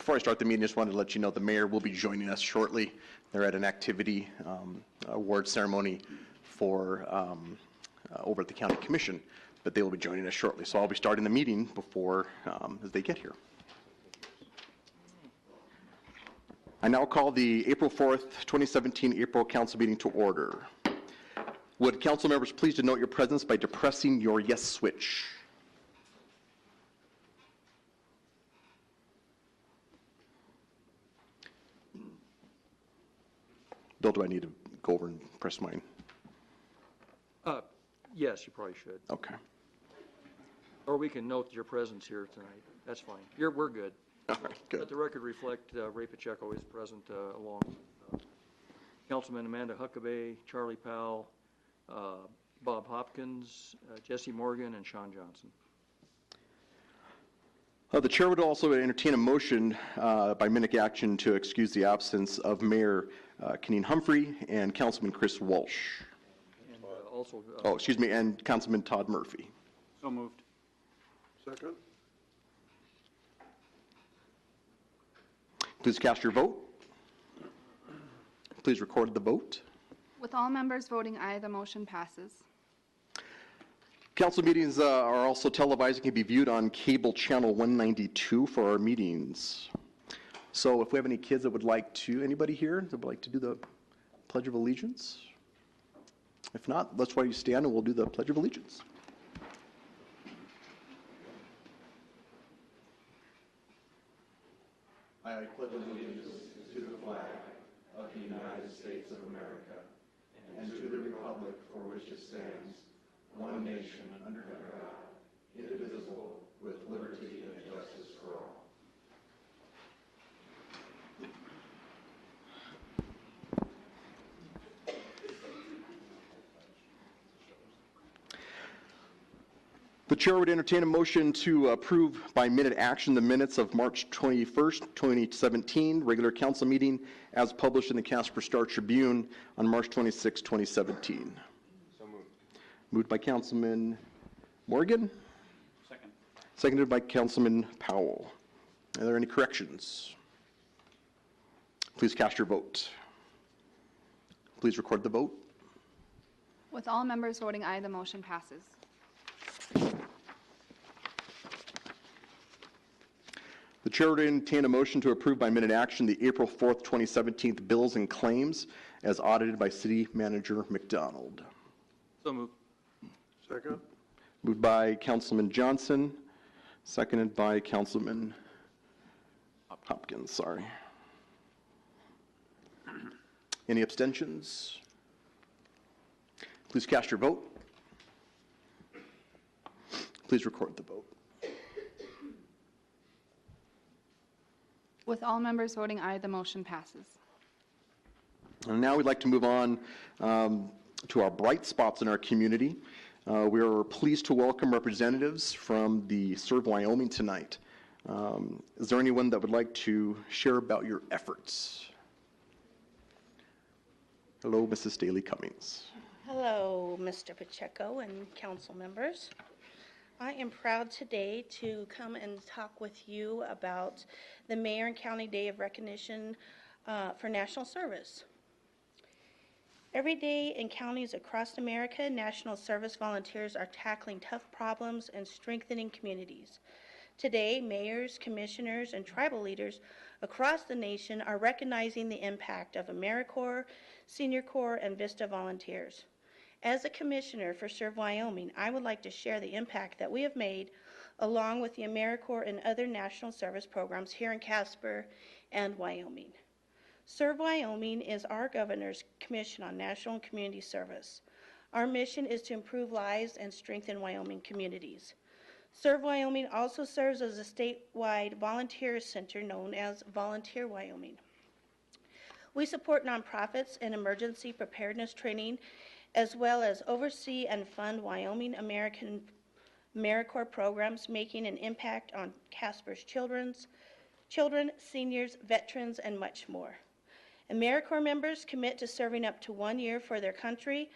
Before I start the meeting, just wanted to let you know the mayor will be joining us shortly. They're at an activity award ceremony for over at the county commission, but they will be joining us shortly. So I'll be starting the meeting before as they get here. I now call the April 4th, 2017 April Council meeting to order. Would council members please denote your presence by depressing your yes switch? Bill, do I need to go over and press mine? Yes, you probably should. Okay. Or we can note your presence here tonight. That's fine. We're good. All right, good. Let the record reflect Ray Pacheco is present along with Councilman Amanda Huckabee, Charlie Powell, Bob Hopkins, Jesse Morgan, and Sean Johnson. The chair would also entertain a motion by minute action to excuse the absence of Mayor Keneen Humphrey and Councilman Chris Walsh. And also... and Councilman Todd Murphy. So moved. Second. Please cast your vote. Please record the vote. With all members voting aye, the motion passes. Council meetings are also televised and can be viewed on cable channel 192 for our meetings. So if we have any kids that would like to, anybody here that would like to do the Pledge of Allegiance? If not, let's why you stand and we'll do the Pledge of Allegiance. I pledge allegiance to the flag of the United States of America and to the republic for which it stands, one nation under God, indivisible, with liberty and justice for all. The chair would entertain a motion to approve by minute action the minutes of March 21st, 2017, regular council meeting as published in the Casper Star Tribune on March 26, 2017. So moved. Moved by Councilman Morgan. Second. Seconded by Councilman Powell. Are there any corrections? Please cast your vote. Please record the vote. With all members voting aye, the motion passes. The chair would entertain a motion to approve by minute action the April 4th, 2017 bills and claims as audited by City Manager McDonald. So moved. Second. Moved by Councilman Johnson, seconded by Councilman Hopkins, sorry. Any abstentions? Please cast your vote. Please record the vote. With all members voting aye, the motion passes. And now we'd like to move on to our bright spots in our community. We are pleased to welcome representatives from the Serve Wyoming tonight. Is there anyone that would like to share about your efforts? Hello, Mrs. Daly Cummings. Hello, Mr. Pacheco and council members. I am proud today to come and talk with you about the Mayor and County Day of Recognition for National Service. Every day in counties across America, National Service volunteers are tackling tough problems and strengthening communities. Today, mayors, commissioners, and tribal leaders across the nation are recognizing the impact of AmeriCorps, Senior Corps, and VISTA volunteers. As a commissioner for Serve Wyoming, I would like to share the impact that we have made along with the AmeriCorps and other national service programs here in Casper and Wyoming. Serve Wyoming is our governor's commission on national and community service. Our mission is to improve lives and strengthen Wyoming communities. Serve Wyoming also serves as a statewide volunteer center known as Volunteer Wyoming. We support nonprofits and emergency preparedness training, as well as oversee and fund Wyoming AmeriCorps programs, making an impact on Casper's children, seniors, veterans, and much more. AmeriCorps members commit to serving up to 1 year for their country,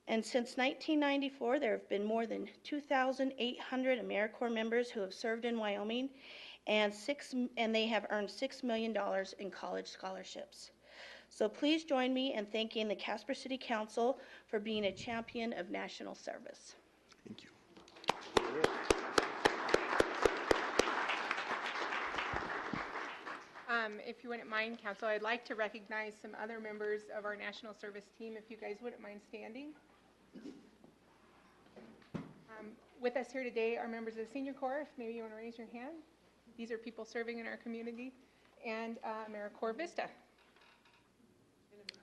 and since 1994, there have been more than 2,800 AmeriCorps members who have served in Wyoming, and they have earned $6 million in college scholarships. So please join me in thanking the Casper City Council for being a champion of national service. Thank you. If you wouldn't mind, Council, I'd like to recognize some other members of our National Service team, if you guys wouldn't mind standing. With us here today are members of the Senior Corps, if maybe you want to raise your hand. These are people serving in our community, and AmeriCorps Vista.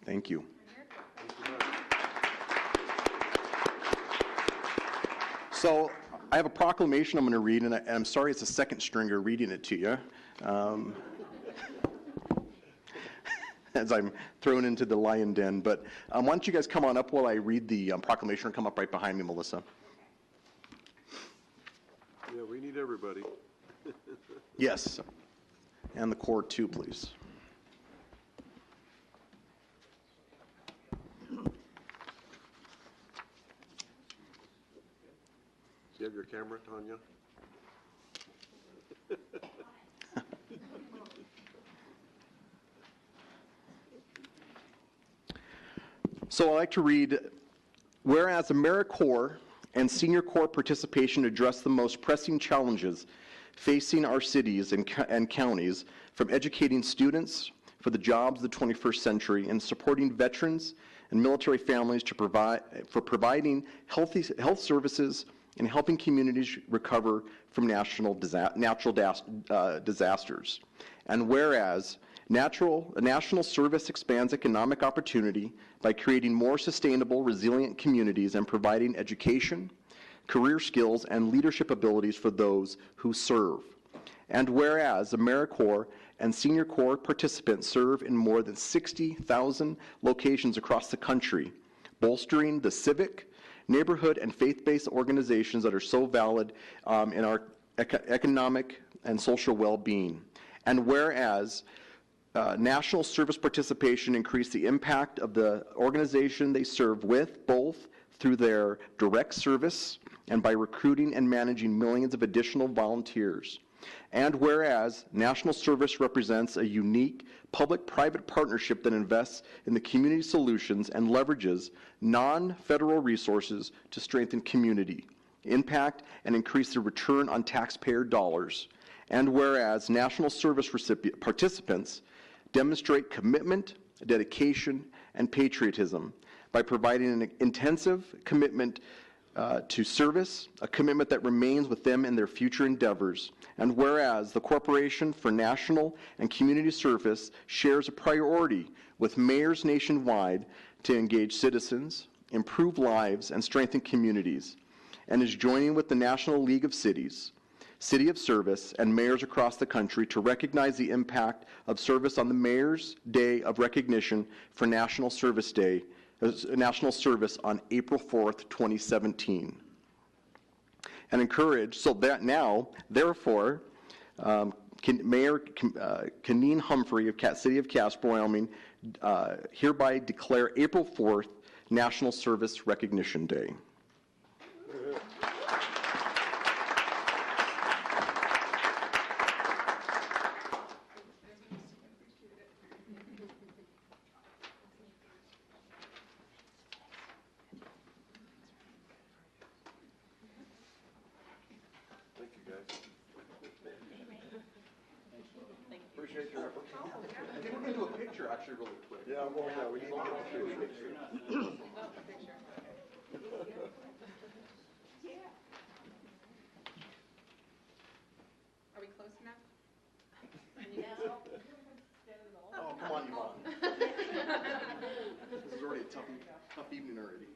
Thank you. So I have a proclamation I'm going to read, and I'm sorry it's a second stringer reading it to you. As I'm thrown into the lion den. But why don't you guys come on up while I read the proclamation, or come up right behind me, Melissa. Yeah, we need everybody. Yes. And the Corps too, please. Do you have your camera, Tanya? So I'd like to read, whereas AmeriCorps and Senior Corps participation address the most pressing challenges facing our cities and counties, from educating students for the jobs of the 21st century and supporting veterans and military families to providing health services and helping communities recover from natural disasters. And whereas national service expands economic opportunity by creating more sustainable, resilient communities and providing education, career skills, and leadership abilities for those who serve. And whereas AmeriCorps and Senior Corps participants serve in more than 60,000 locations across the country, bolstering the civic, neighborhood, and faith-based organizations that are so valid in our economic and social well-being. And whereas national service participation increased the impact of the organization they serve with, both through their direct service and by recruiting and managing millions of additional volunteers. And whereas national service represents a unique public-private partnership that invests in the community solutions and leverages non-federal resources to strengthen community impact and increase the return on taxpayer dollars. And whereas national service participants demonstrate commitment, dedication, and patriotism by providing an intensive commitment to service, a commitment that remains with them in their future endeavors. And whereas the Corporation for National and Community Service shares a priority with mayors nationwide to engage citizens, improve lives, and strengthen communities, and is joining with the National League of Cities, City of Service, and mayors across the country to recognize the impact of service on the Mayor's Day of Recognition for National Service Day, National Service on April 4th, 2017. And encourage, so that now, therefore, Mayor Keneen Humphrey of City of Casper, Wyoming, hereby declare April 4th National Service Recognition Day. Thank you, guys. Appreciate your effort. I think we're going to do a picture actually really quick. Yeah, well, yeah, we need to get a picture. Are we close enough? Oh, come on, Yvonne. This is already a tough evening already.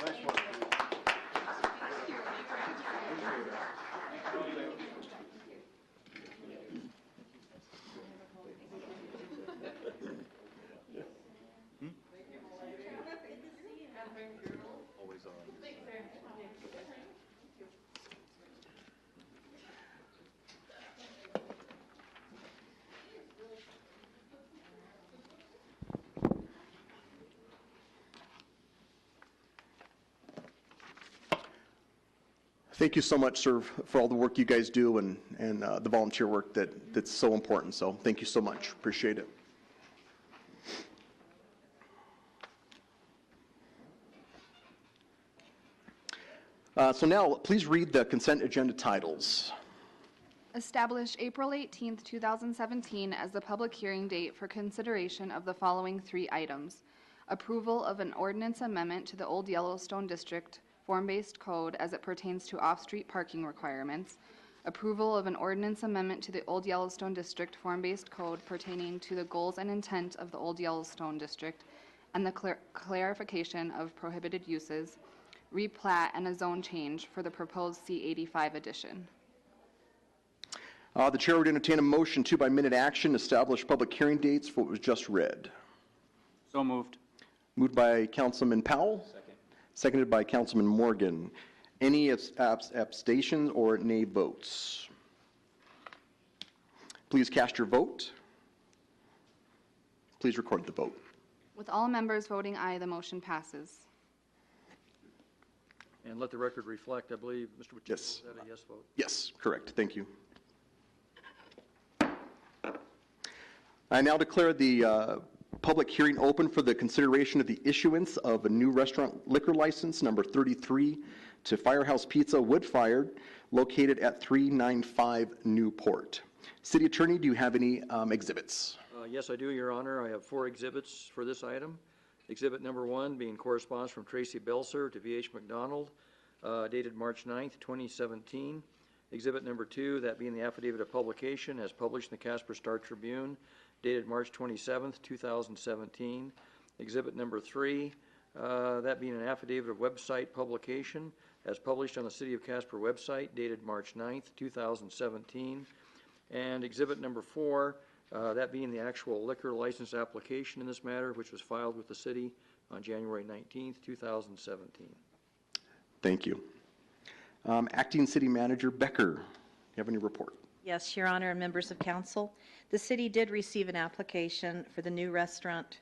Nice one. Thank you so much, sir, for all the work you guys do and the volunteer work that's so important. So thank you so much. Appreciate it. So now, please read the consent agenda titles. Establish April 18th, 2017 as the public hearing date for consideration of the following 3 items. Approval of an ordinance amendment to the Old Yellowstone District form-based code as it pertains to off-street parking requirements. Approval of an ordinance amendment to the Old Yellowstone District form-based code pertaining to the goals and intent of the Old Yellowstone District and the clarification of prohibited uses, replat, and a zone change for the proposed C-85 addition. The chair would entertain a motion to, by minute action, establish public hearing dates for what was just read. So moved. Moved by Councilman Powell. Second. Seconded by Councilman Morgan. Any abstentions or nay votes? Please cast your vote. Please record the vote. With all members voting aye, the motion passes. And let the record reflect, I believe, Mr. Pacheco, Yes. is that a yes vote? Yes, correct. Thank you. I now declare the public hearing open for the consideration of the issuance of a new restaurant liquor license, number 33, to Firehouse Pizza Wood-Fired, located at 395 Newport. City Attorney, do you have any exhibits? Yes, I do, Your Honor. I have 4 exhibits for this item. Exhibit number 1 being correspondence from Tracy Belser to V.H. McDonald, dated March 9th, 2017. Exhibit number 2, that being the affidavit of publication as published in the Casper Star-Tribune, dated March 27th, 2017. Exhibit number 3, that being an affidavit of website publication as published on the City of Casper website, dated March 9th, 2017. And exhibit number 4, that being the actual liquor license application in this matter, which was filed with the city on January 19th, 2017. Thank you. Acting City Manager Becker, you have any report? Yes, Your Honor, and members of council. The city did receive an application for the new restaurant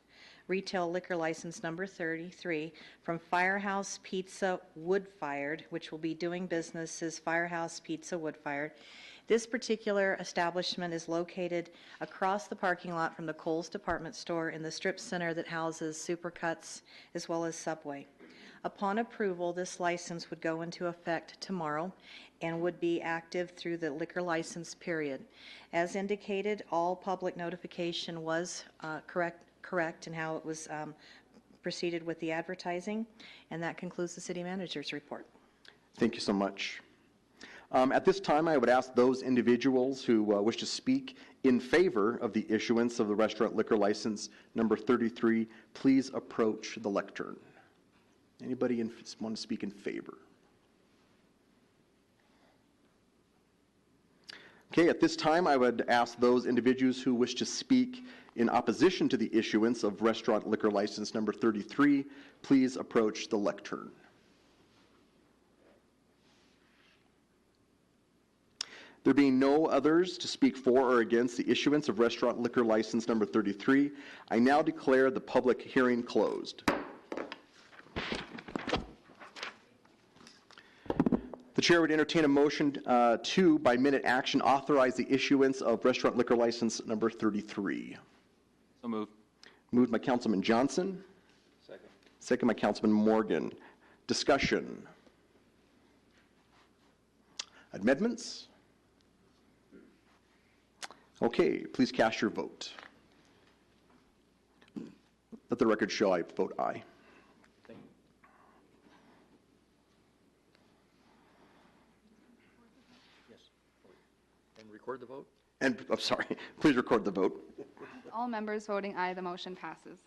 retail liquor license number 33 from Firehouse Pizza Wood-Fired, which will be doing business as Firehouse Pizza Wood-Fired. This particular establishment is located across the parking lot from the Kohl's department store in the strip center that houses Supercuts as well as Subway. Upon approval, this license would go into effect tomorrow and would be active through the liquor license period. As indicated, all public notification was correct in how it was proceeded with the advertising, and that concludes the city manager's report. Thank you so much. At this time, I would ask those individuals who wish to speak in favor of the issuance of the restaurant liquor license number 33, please approach the lectern. Anybody want to speak in favor? Okay, at this time, I would ask those individuals who wish to speak in opposition to the issuance of restaurant liquor license number 33, please approach the lectern. There being no others to speak for or against the issuance of restaurant liquor license number 33, I now declare the public hearing closed. The chair would entertain a motion to, by minute action, authorize the issuance of restaurant liquor license number 33. So moved. Moved by Councilman Johnson. Second. Second by Councilman Morgan. Discussion. Amendments? Okay, please cast your vote. Let the record show I vote aye. Thank you. Yes. And record the vote? And, I'm sorry, please record the vote. With all members voting aye, the motion passes.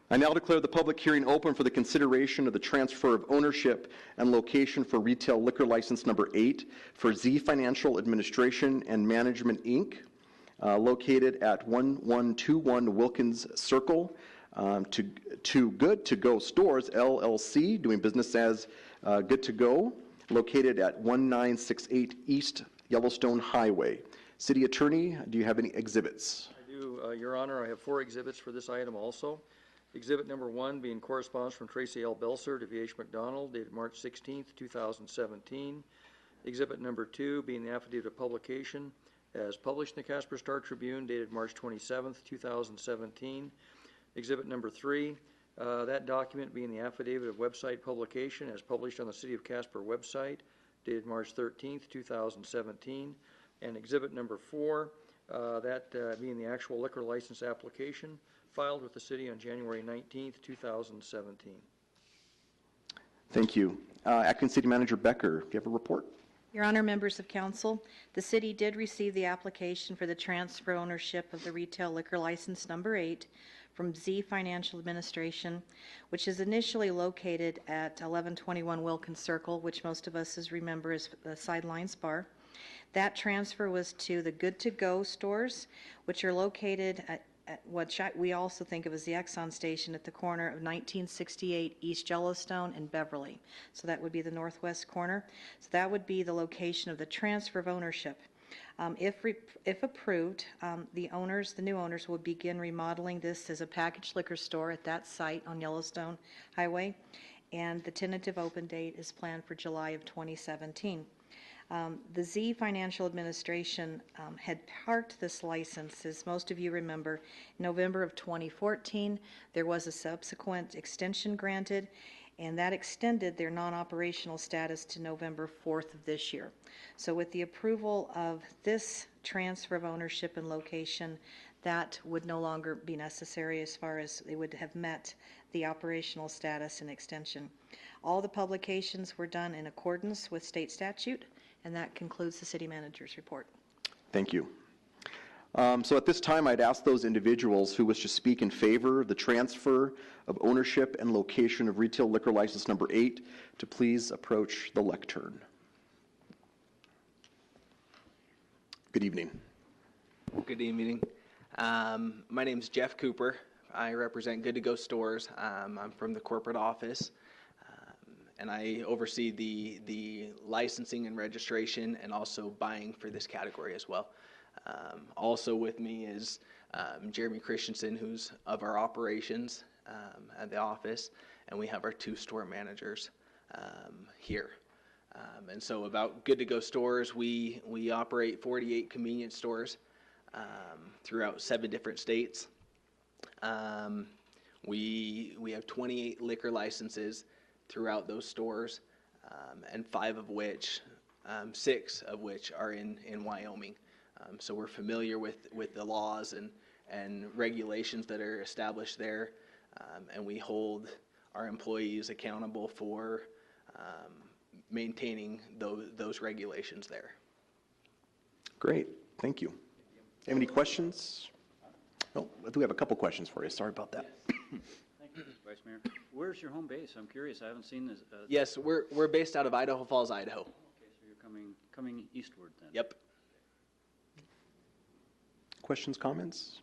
I now declare the public hearing open for the consideration of the transfer of ownership and location for retail liquor license number 8 for Z Financial Administration and Management, Inc., located at 1121 Wilkins Circle, to Good To Go Stores, LLC, doing business as Good To Go, located at 1968 East Yellowstone Highway. City Attorney, do you have any exhibits? I do, Your Honor. I have 4 exhibits for this item also. Exhibit number 1 being correspondence from Tracy L. Belser to V.H. McDonald dated March 16th, 2017. Exhibit number 2 being the affidavit of publication as published in the Casper Star Tribune dated March 27th, 2017. Exhibit number 3, that document being the affidavit of website publication as published on the City of Casper website dated March 13th, 2017. And exhibit number 4, that being the actual liquor license application filed with the city on January 19th, 2017. Thank you. Acting City Manager Becker, do you have a report? Your Honor, members of council, the city did receive the application for the transfer ownership of the retail liquor license number 8 from Z Financial Administration, which is initially located at 1121 Wilkins Circle, which most of us remember as the Sidelines Bar. That transfer was to the Good to Go stores, which are located at what we also think of as the Exxon station at the corner of 1968 East Yellowstone and Beverly. So that would be the northwest corner. So that would be the location of the transfer of ownership. If approved, the new owners will begin remodeling this as a packaged liquor store at that site on Yellowstone Highway, and the tentative open date is planned for July of 2017. The Z Financial Administration had parked this license, as most of you remember, in November of 2014. There was a subsequent extension granted, and that extended their non-operational status to November 4th of this year. So with the approval of this transfer of ownership and location, that would no longer be necessary as far as they would have met the operational status and extension. All the publications were done in accordance with state statute, and that concludes the city manager's report. Thank you. So at this time, I'd ask those individuals who wish to speak in favor of the transfer of ownership and location of retail liquor license number 8 to please approach the lectern. Good evening. Good evening. My name is Jeff Cooper. I represent Good to Go Stores. I'm from the corporate office, and I oversee the licensing and registration and also buying for this category as well. Also with me is Jeremy Christensen, who's of our operations at the office, and we have our 2 store managers here. And so about Good to Go Stores, we operate 48 convenience stores throughout 7 different states. We have 28 liquor licenses throughout those stores, and 6 of which are in Wyoming. So we're familiar with the laws and regulations that are established there, and we hold our employees accountable for maintaining those regulations there. Great, thank you. Have any questions? Oh, I do have a couple questions for you. Sorry about that. Thank you, Vice Mayor. Where's your home base? I'm curious. I haven't seen this. Yes, we're based out of Idaho Falls, Idaho. Okay, so you're coming eastward then. Yep. Questions, comments?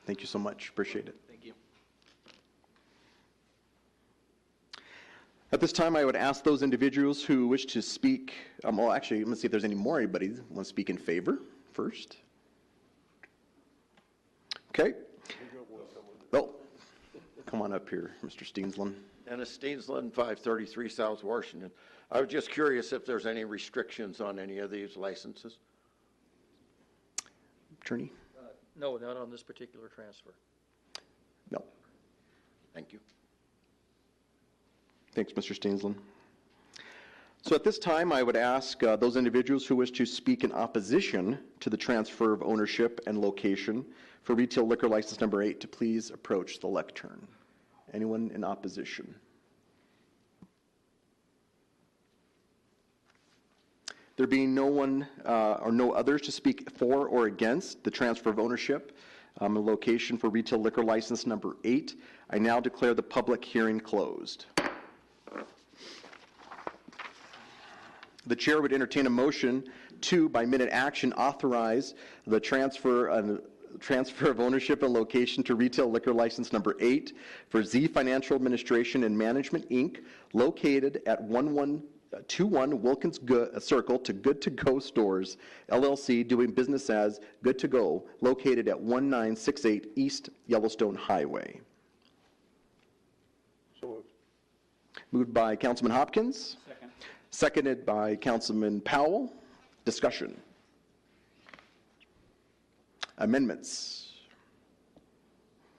Thank you so much. Appreciate it. Thank you. At this time, I would ask those individuals who wish to speak, well, actually, let's see if there's any more anybody who wants to speak in favor first. Okay. Oh, come on up here, Mr. Steensland. Dennis Steensland, 533 South Washington. I was just curious if there's any restrictions on any of these licenses? Attorney? No, not on this particular transfer. No. Thank you. Thanks, Mr. Steensland. So at this time, I would ask those individuals who wish to speak in opposition to the transfer of ownership and location for retail liquor license number 8 to please approach the lectern. Anyone in opposition? There being no one or no others to speak for or against the transfer of ownership and location for retail liquor license number 8, I now declare the public hearing closed. The chair would entertain a motion to, by minute action, authorize the transfer of ownership and location to retail liquor license number 8 for Z Financial Administration and Management, Inc., located at 1121 Wilkins Circle to Good to Go Stores, LLC, doing business as Good to Go, located at 1968 East Yellowstone Highway. Moved by Councilman Hopkins. Second. Seconded by Councilman Powell. Discussion. Amendments.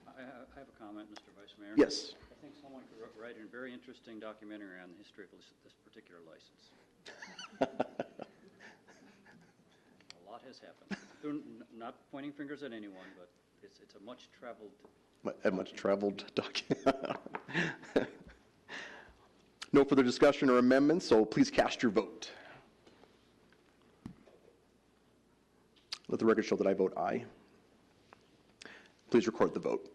I have a comment, Mr. Vice Mayor. Yes. I think someone could write a very interesting documentary on the history of this particular license. A lot has happened. Not pointing fingers at anyone, but it's a much-traveled. A much-traveled document. No further discussion or amendments, so please cast your vote. Let the record show that I vote aye. Please record the vote.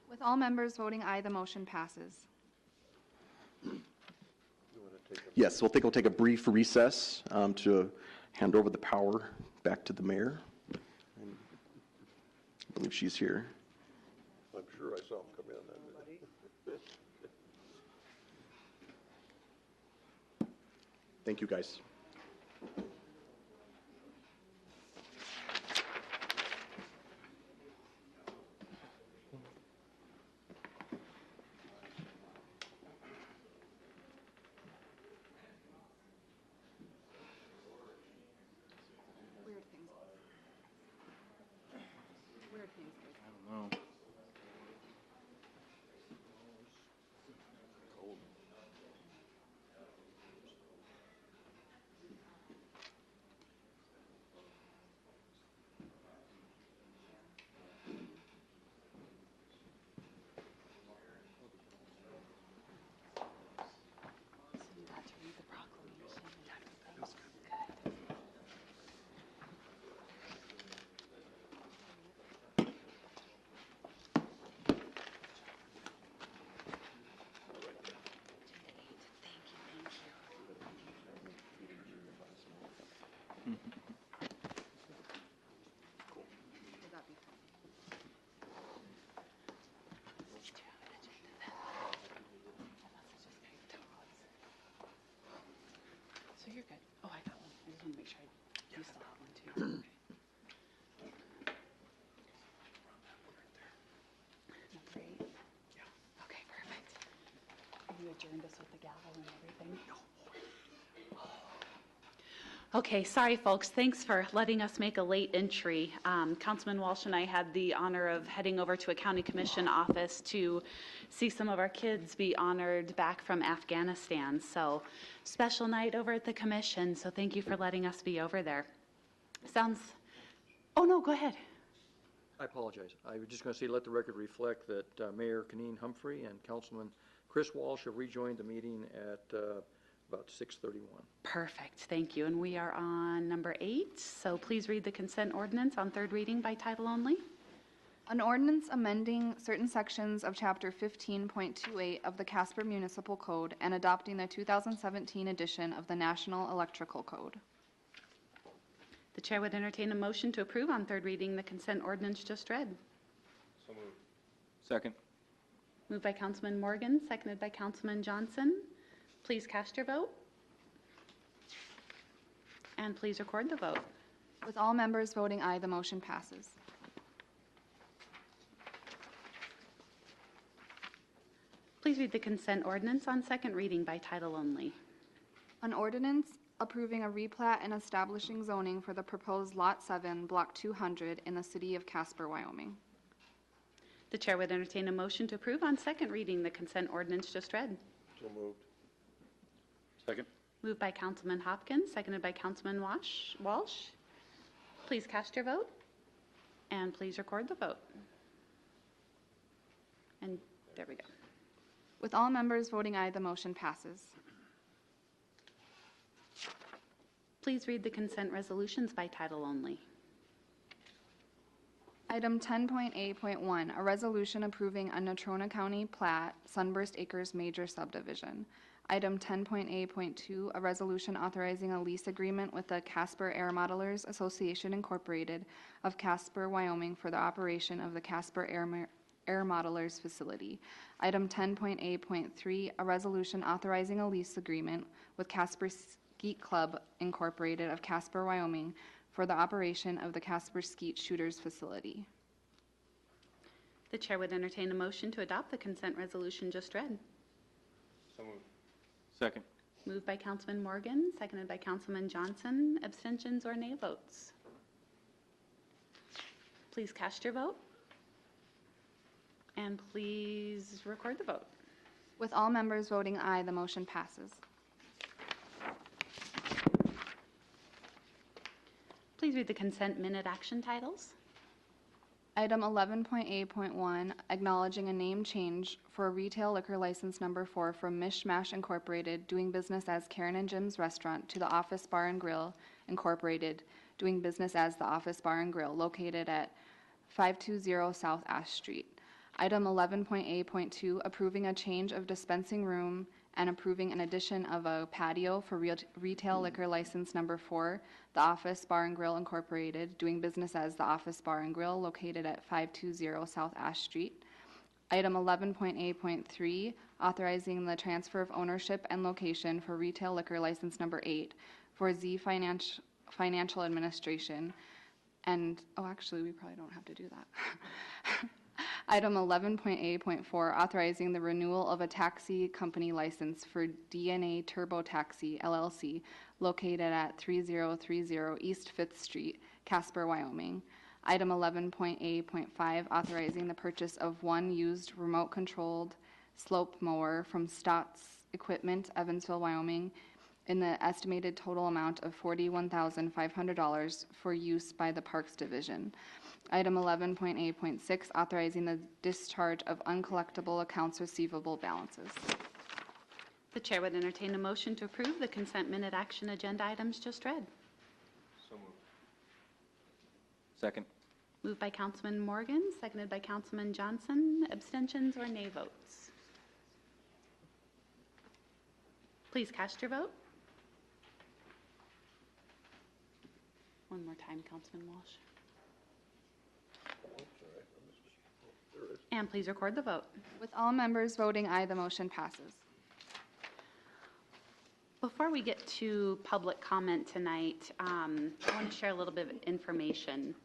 With all members voting aye, the motion passes. Yes, we'll take a brief recess to hand over the power back to the mayor. I believe she's here. I'm sure I saw him come in then. Thank you, guys. Weird things. Weird things. I don't know. So you're good. Oh, I got one. I just want to make sure you still have one too. Number 8? Yeah. Okay, perfect. You adjourned us with the gavel and everything? No. Okay, sorry folks, thanks for letting us make a late entry. Councilman Walsh and I had the honor of heading over to a county commission office to see some of our kids be honored back from Afghanistan. So special night over at the commission, so thank you for letting us be over there. Oh no, go ahead. I apologize. I was just going to say, let the record reflect that Mayor Keneen Humphrey and Councilman Chris Walsh have rejoined the meeting at about 6:31. Perfect, thank you. And we are on number 8, so please read the consent ordinance on third reading by title only. An ordinance amending certain sections of Chapter 15.28 of the Casper Municipal Code and adopting the 2017 edition of the National Electrical Code. The chair would entertain a motion to approve on third reading the consent ordinance just read. So moved. Second. Moved by Councilman Morgan, seconded by Councilman Johnson. Please cast your vote. And please record the vote. With all members voting aye, the motion passes. Please read the consent ordinance on second reading by title only. An ordinance approving a replat and establishing zoning for the proposed Lot 7, Block 200 in the city of Casper, Wyoming. The chair would entertain a motion to approve on second reading the consent ordinance just read. So moved. Second. Moved by Councilman Hopkins, seconded by Councilman Walsh. Please cast your vote, and please record the vote. And there we go. With all members voting aye, the motion passes. Please read the consent resolutions by title only. Item 10.8.1, a resolution approving a Natrona County plat, Sunburst Acres Major Subdivision. Item 10.8.2, a resolution authorizing a lease agreement with the Casper Air Modelers Association Incorporated of Casper, Wyoming for the operation of the Casper Air Modelers facility. Item 10.8.3, a resolution authorizing a lease agreement with Casper Skeet Club Incorporated of Casper, Wyoming for the operation of the Casper Skeet Shooters facility. The chair would entertain a motion to adopt the consent resolution just read. So moved. Second. Moved by Councilman Morgan, seconded by Councilman Johnson. Abstentions or nay votes? Please cast your vote. And please record the vote. With all members voting aye, the motion passes. Please read the consent minute action titles. Item 11.8.1, acknowledging a name change for retail liquor license number 4 from Mishmash Incorporated, doing business as Karen and Jim's Restaurant, to the Office Bar and Grill Incorporated, doing business as the Office Bar and Grill, located at 520 South Ash Street. Item 11.8.2, approving a change of dispensing room and approving an addition of a patio for retail liquor license number 4, the Office Bar and Grill Incorporated, doing business as the Office Bar and Grill, located at 520 South Ash Street. Item 11.8.3, authorizing the transfer of ownership and location for retail liquor license number 8 for Z Financial Administration. And, oh, actually, we probably don't have to do that. Item 11.8.4, authorizing the renewal of a taxi company license for DNA Turbo Taxi LLC, located at 3030 East 5th Street, Casper, Wyoming. Item 11.8.5, authorizing the purchase of one used remote-controlled slope mower from Stotts Equipment, Evansville, Wyoming, in the estimated total amount of $41,500 for use by the Parks Division. Item 11.8.6, authorizing the discharge of uncollectible accounts receivable balances. The chair would entertain a motion to approve the consent minute action agenda items just read. Second. Moved by Councilman Morgan, seconded by Councilman Johnson. Abstentions or nay votes? Please cast your vote. One more time, Councilman Walsh. And please record the vote. With all members voting aye, the motion passes. Before we get to public comment tonight, I want to share a little bit of information.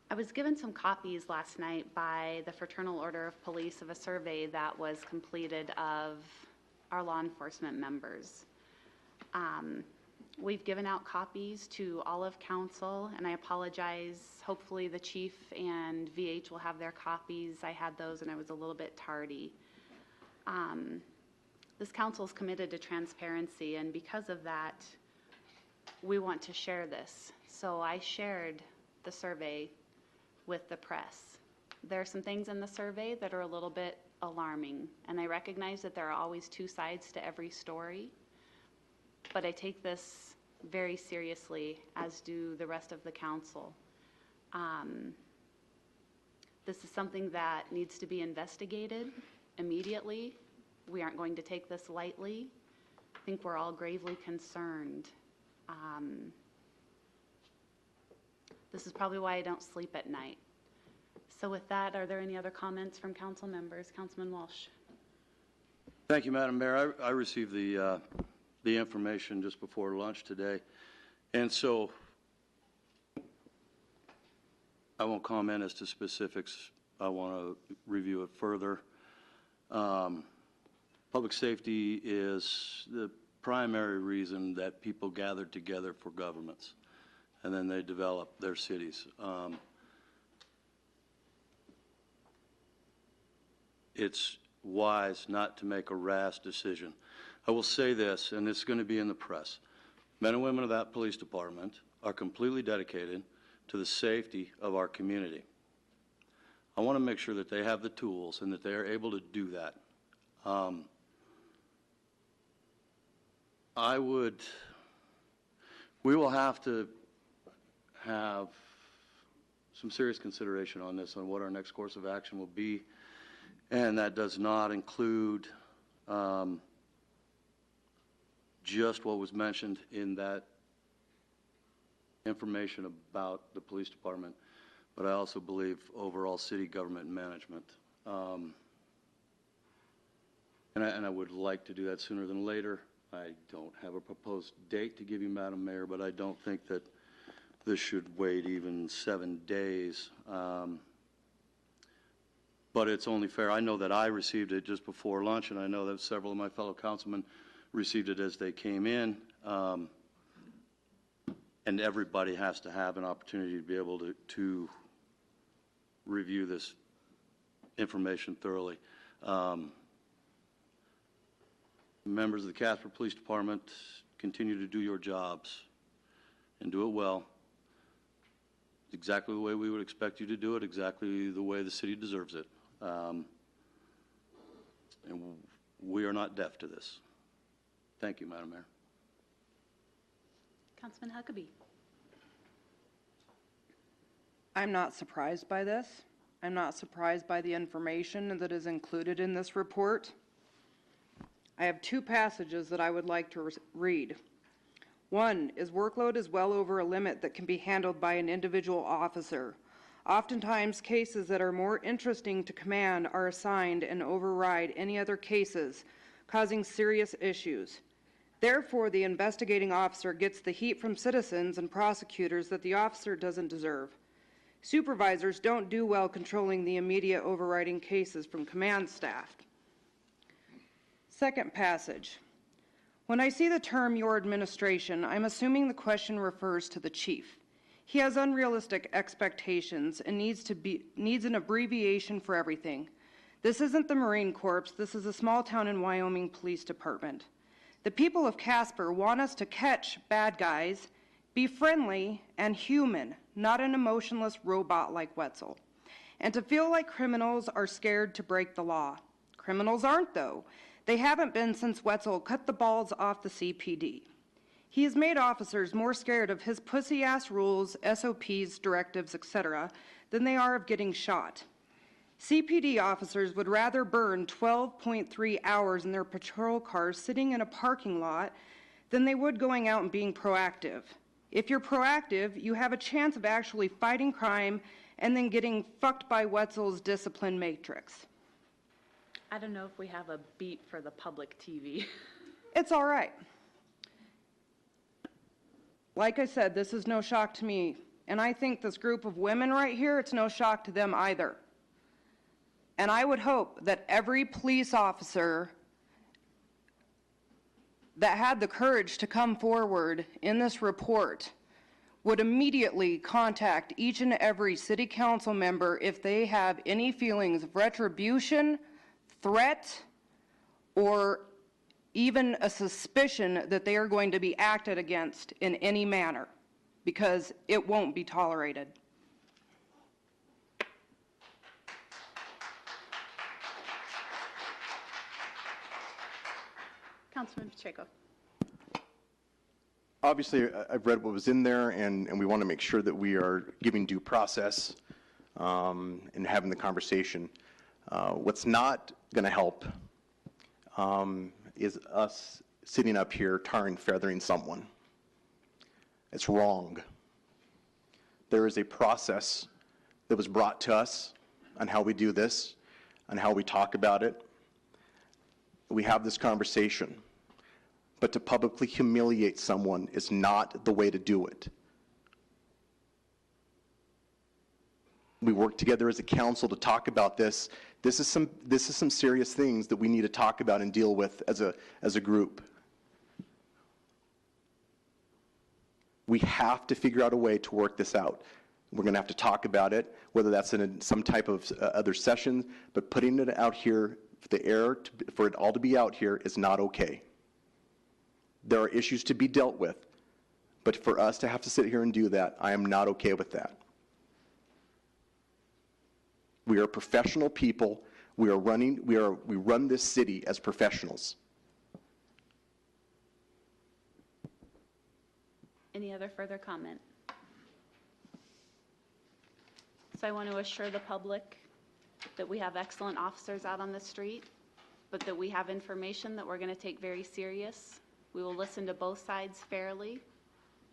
I was given some copies last night by the Fraternal Order of Police of a survey that was completed of our law enforcement members. We've given out copies to all of council, and I apologize. Hopefully the chief and VH will have their copies. I had those and I was a little bit tardy. This council is committed to transparency, and because of that, we want to share this. So I shared the survey with the press. There are some things in the survey that are a little bit alarming, and I recognize that there are always two sides to every story, but I take this very seriously, as do the rest of the council. This is something that needs to be investigated immediately. We aren't going to take this lightly. I think we're all gravely concerned. This is probably why I don't sleep at night. So with that, are there any other comments from council members? Councilman Walsh. Thank you, Madam Mayor. I received the information just before lunch today, and so I won't comment as to specifics. I want to review it further. Public safety is the primary reason that people gather together for governments, and then they develop their cities. It's wise not to make a rash decision. I will say this, and it's going to be in the press. Men and women of that police department are completely dedicated to the safety of our community. I want to make sure that they have the tools and that they are able to do that. We will have to have some serious consideration on this, on what our next course of action will be, and that does not include just what was mentioned in that information about the police department, but I also believe overall city government management. And I would like to do that sooner than later. I don't have a proposed date to give you, Madam Mayor, but I don't think that this should wait even 7 days. but it's only fair. I know that I received it just before lunch, and I know that several of my fellow councilmen received it as they came in. And everybody has to have an opportunity to be able to review this information thoroughly. Members of the Casper Police Department, continue to do your jobs and do it well. Exactly the way we would expect you to do it, exactly the way the city deserves it. And we are not deaf to this. Thank you, Madam Mayor. Councilman Huckabee. I'm not surprised by this. I'm not surprised by the information that is included in this report. I have two passages that I would like to read. One is workload is well over a limit that can be handled by an individual officer. Oftentimes, cases that are more interesting to command are assigned and override any other cases, causing serious issues. Therefore, the investigating officer gets the heat from citizens and prosecutors that the officer doesn't deserve. Supervisors don't do well controlling the immediate overriding cases from command staff. Second passage. When I see the term your administration, I'm assuming the question refers to the chief. He has unrealistic expectations and needs an abbreviation for everything. This isn't the Marine Corps, this is a small town in Wyoming police department. The people of Casper want us to catch bad guys, be friendly and human, not an emotionless robot like Wetzel, and to feel like criminals are scared to break the law. Criminals aren't, though. They haven't been since Wetzel cut the balls off the CPD. He has made officers more scared of his pussy-ass rules, SOPs, directives, etc., than they are of getting shot. CPD officers would rather burn 12.3 hours in their patrol cars sitting in a parking lot than they would going out and being proactive. If you're proactive, you have a chance of actually fighting crime and then getting fucked by Wetzel's discipline matrix. I don't know if we have a beat for the public TV. It's all right. Like I said, this is no shock to me, and I think this group of women right here, it's no shock to them either. And I would hope that every police officer that had the courage to come forward in this report would immediately contact each and every city council member if they have any feelings of retribution, threat, or even a suspicion that they are going to be acted against in any manner, because it won't be tolerated. Councilman Pacheco. Obviously, I've read what was in there, and we want to make sure that we are giving due process and having the conversation. What's not going to help is us sitting up here tarring, feathering someone. It's wrong. There is a process that was brought to us on how we do this, on how we talk about it. We have this conversation. But to publicly humiliate someone is not the way to do it. We work together as a council to talk about this. This is some serious things that we need to talk about and deal with as a group. We have to figure out a way to work this out. We're going to have to talk about it, whether that's in some type of other session, but putting it out here for it all to be out here is not okay. There are issues to be dealt with, but for us to have to sit here and do that, I am not okay with that. We are professional people. We run this city as professionals. Any other further comment? So I want to assure the public that we have excellent officers out on the street, but that we have information that we're going to take very serious. We will listen to both sides fairly,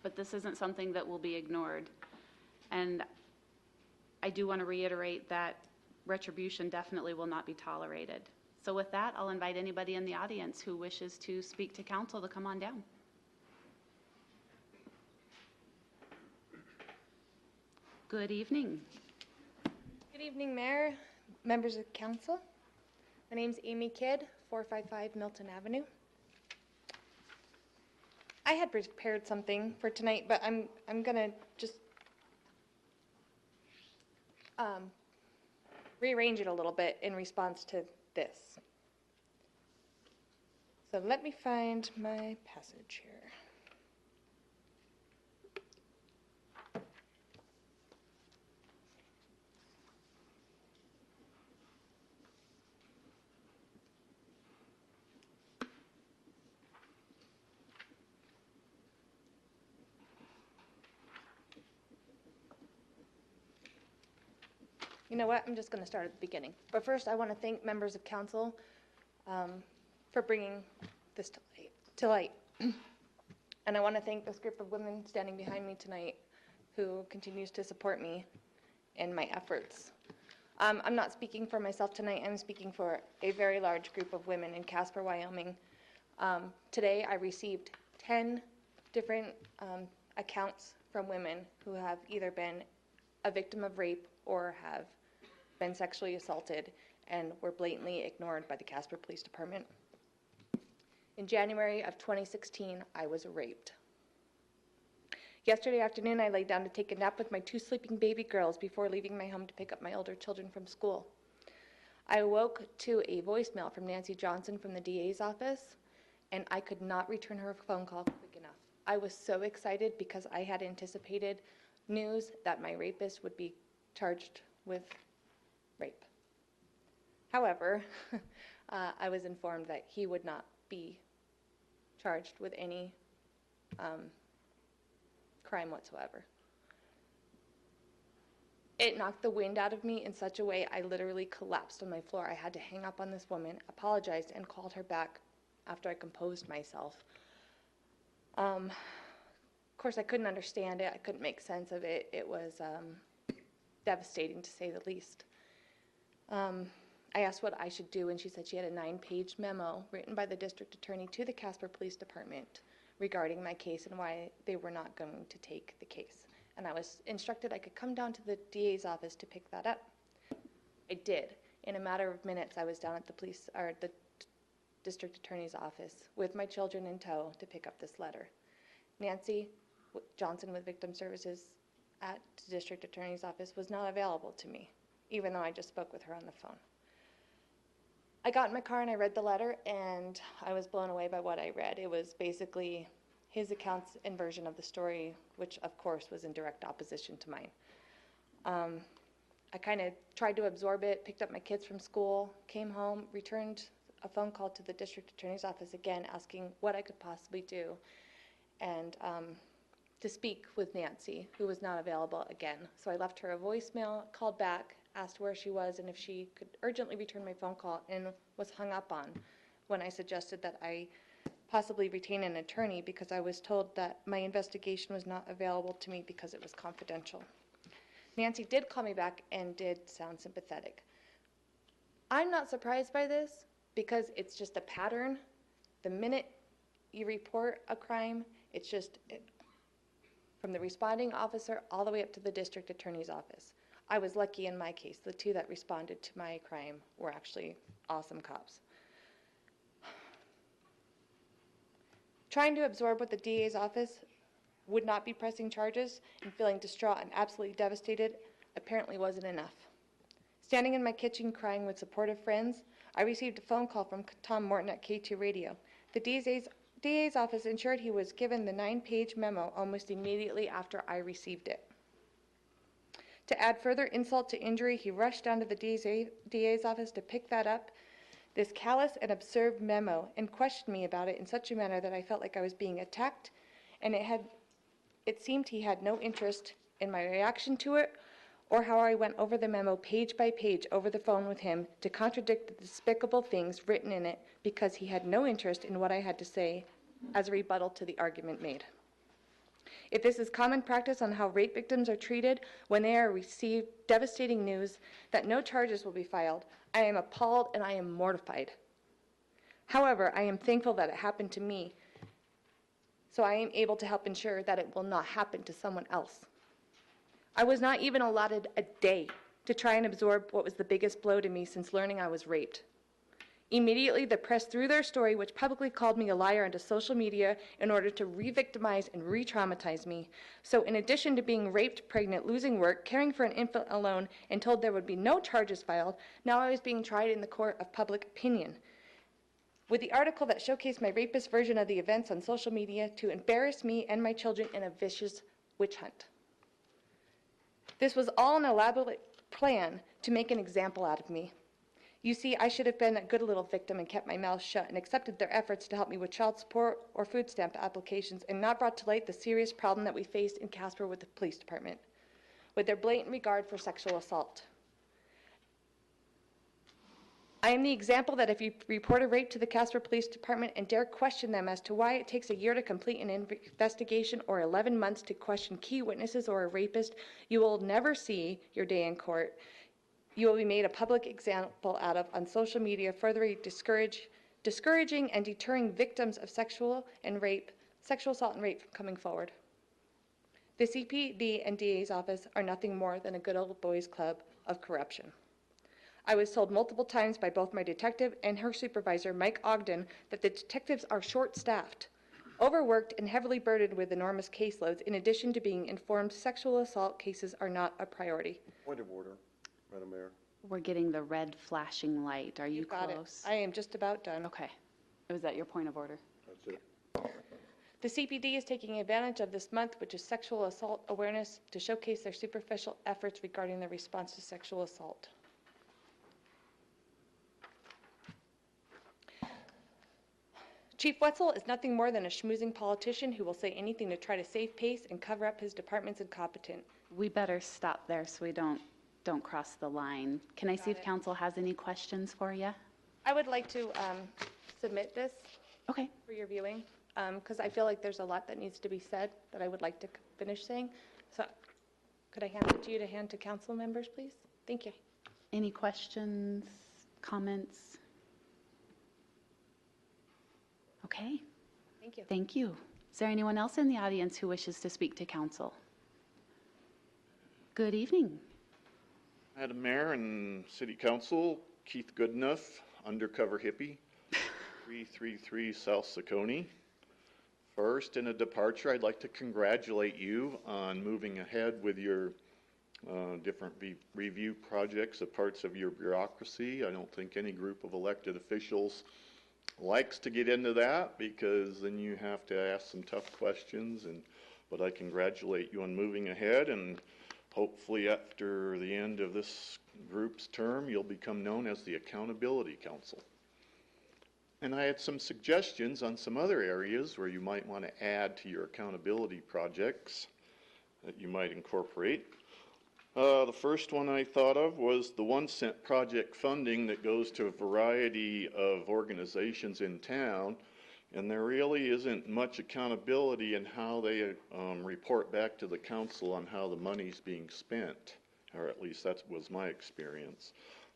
but this isn't something that will be ignored. And I do want to reiterate that retribution definitely will not be tolerated. So with that, I'll invite anybody in the audience who wishes to speak to council to come on down. Good evening. Good evening, Mayor, Members of council, my name's Amy Kidd, 455 Milton Avenue. I had prepared something for tonight, but I'm gonna just rearrange it a little bit in response to this. So let me find my passage here. You know what? I'm just going to start at the beginning. But first, I want to thank members of council for bringing this to light. And I want to thank this group of women standing behind me tonight who continues to support me in my efforts. I'm not speaking for myself tonight. I'm speaking for a very large group of women in Casper, Wyoming. Today, I received 10 different accounts from women who have either been a victim of rape or have been sexually assaulted and were blatantly ignored by the Casper Police Department. In January of 2016, I was raped. Yesterday afternoon, I laid down to take a nap with my 2 sleeping baby girls before leaving my home to pick up my older children from school. I awoke to a voicemail from Nancy Johnson from the DA's office, and I could not return her phone call quick enough. I was so excited because I had anticipated news that my rapist would be charged with rape. However, I was informed that he would not be charged with any crime whatsoever. It knocked the wind out of me in such a way I literally collapsed on my floor. I had to hang up on this woman, apologized, and called her back after I composed myself. Of course, I couldn't understand it. I couldn't make sense of it. It was devastating, to say the least. I asked what I should do, and she said she had a 9-page memo written by the district attorney to the Casper Police Department regarding my case and why they were not going to take the case. And I was instructed I could come down to the DA's office to pick that up. I did. In a matter of minutes, I was down at the district attorney's office with my children in tow to pick up this letter. Nancy Johnson with Victim Services at the district attorney's office was not available to me, even though I just spoke with her on the phone. I got in my car and I read the letter, and I was blown away by what I read. It was basically his account's and version of the story, which of course was in direct opposition to mine. I kind of tried to absorb it, picked up my kids from school, came home, returned a phone call to the district attorney's office again, asking what I could possibly do, and to speak with Nancy, who was not available again. So I left her a voicemail, called back, asked where she was and if she could urgently return my phone call, and was hung up on when I suggested that I possibly retain an attorney because I was told that my investigation was not available to me because it was confidential. Nancy did call me back and did sound sympathetic. I'm not surprised by this because it's just a pattern. The minute you report a crime, it's just from the responding officer all the way up to the district attorney's office. I was lucky in my case. The 2 that responded to my crime were actually awesome cops. Trying to absorb what the DA's office would not be pressing charges and feeling distraught and absolutely devastated apparently wasn't enough. Standing in my kitchen crying with supportive friends, I received a phone call from Tom Morton at K2 Radio. The DA's office ensured he was given the 9-page memo almost immediately after I received it. To add further insult to injury, he rushed down to the DA's office to pick that up, this callous and absurd memo, and questioned me about it in such a manner that I felt like I was being attacked, and it seemed he had no interest in my reaction to it or how I went over the memo page by page over the phone with him to contradict the despicable things written in it because he had no interest in what I had to say as a rebuttal to the argument made. If this is common practice on how rape victims are treated when they are received devastating news that no charges will be filed, I am appalled and I am mortified. However, I am thankful that it happened to me, so I am able to help ensure that it will not happen to someone else. I was not even allotted a day to try and absorb what was the biggest blow to me since learning I was raped. Immediately, the press threw their story, which publicly called me a liar, onto social media in order to re-victimize and re-traumatize me. So in addition to being raped, pregnant, losing work, caring for an infant alone, and told there would be no charges filed, now I was being tried in the court of public opinion, with the article that showcased my rapist version of the events on social media to embarrass me and my children in a vicious witch hunt. This was all an elaborate plan to make an example out of me. You see, I should have been a good little victim and kept my mouth shut and accepted their efforts to help me with child support or food stamp applications and not brought to light the serious problem that we faced in Casper with the police department, with their blatant regard for sexual assault. I am the example that if you report a rape to the Casper Police Department and dare question them as to why it takes a year to complete an investigation or 11 months to question key witnesses or a rapist, you will never see your day in court. You will be made a public example out of on social media, further discouraging and deterring victims of sexual assault and rape from coming forward. The CPD and DA's office are nothing more than a good old boys club of corruption. I was told multiple times by both my detective and her supervisor, Mike Ogden, that the detectives are short-staffed, overworked, and heavily burdened with enormous caseloads, in addition to being informed sexual assault cases are not a priority. Point of order, Madam Mayor. We're getting the red flashing light. Are you Got it. close? I am just about done. Okay. Was that your point of order? That's it. The CPD is taking advantage of this month, which is Sexual Assault Awareness, to showcase their superficial efforts regarding the response to sexual assault. Chief Wetzel is nothing more than a schmoozing politician who will say anything to try to save face and cover up his department's incompetence. We better stop there so we don't cross the line. Can I see if council has any questions for you? I would like to submit this Okay. for your viewing, because I feel like there's a lot that needs to be said that I would like to finish saying. So could I hand it to you to hand to council members, please? Thank you. Any questions, comments? Okay. Thank you. Thank you. Is there anyone else in the audience who wishes to speak to council? Good evening. Madam Mayor and City Council, Keith Goodenough, undercover hippie, 333 South Saconee. First, in a departure, I'd like to congratulate you on moving ahead with your different review projects of parts of your bureaucracy. I don't think any group of elected officials likes to get into that because then you have to ask some tough questions. But I congratulate you on moving ahead, and hopefully after the end of this group's term, you'll become known as the Accountability Council. And I had some suggestions on some other areas where you might want to add to your accountability projects that you might incorporate. The first one I thought of was the 1-cent project funding that goes to a variety of organizations in town, and there really isn't much accountability in how they report back to the council on how the money's being spent, or at least that was my experience.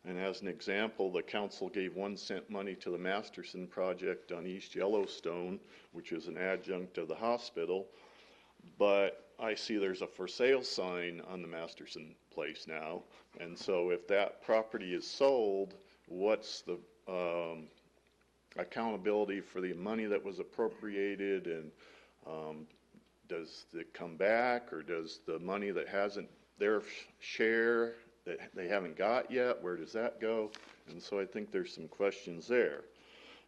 And as an example, the council gave 1-cent money to the Masterson project on East Yellowstone, which is an adjunct of the hospital, but I see there's a for sale sign on the Masterson place now, and so if that property is sold, what's the accountability for the money that was appropriated, and does it come back, or does the money that hasn't their share that they haven't got yet, where does that go? And so I think there's some questions there.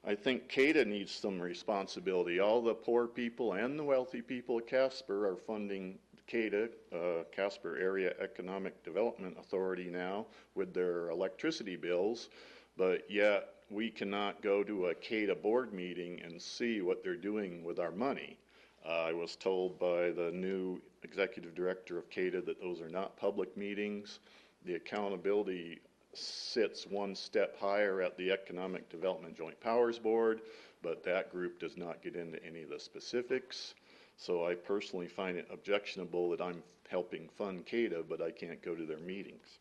I think CADA needs some responsibility. All the poor people and the wealthy people of Casper are funding CADA, Casper Area Economic Development Authority now, with their electricity bills, but yet we cannot go to a CADA board meeting and see what they're doing with our money. I was told by the new executive director of CADA that those are not public meetings. The accountability sits one step higher at the Economic Development Joint Powers Board, but that group does not get into any of the specifics. So I personally find it objectionable that I'm helping fund CADA, but I can't go to their meetings.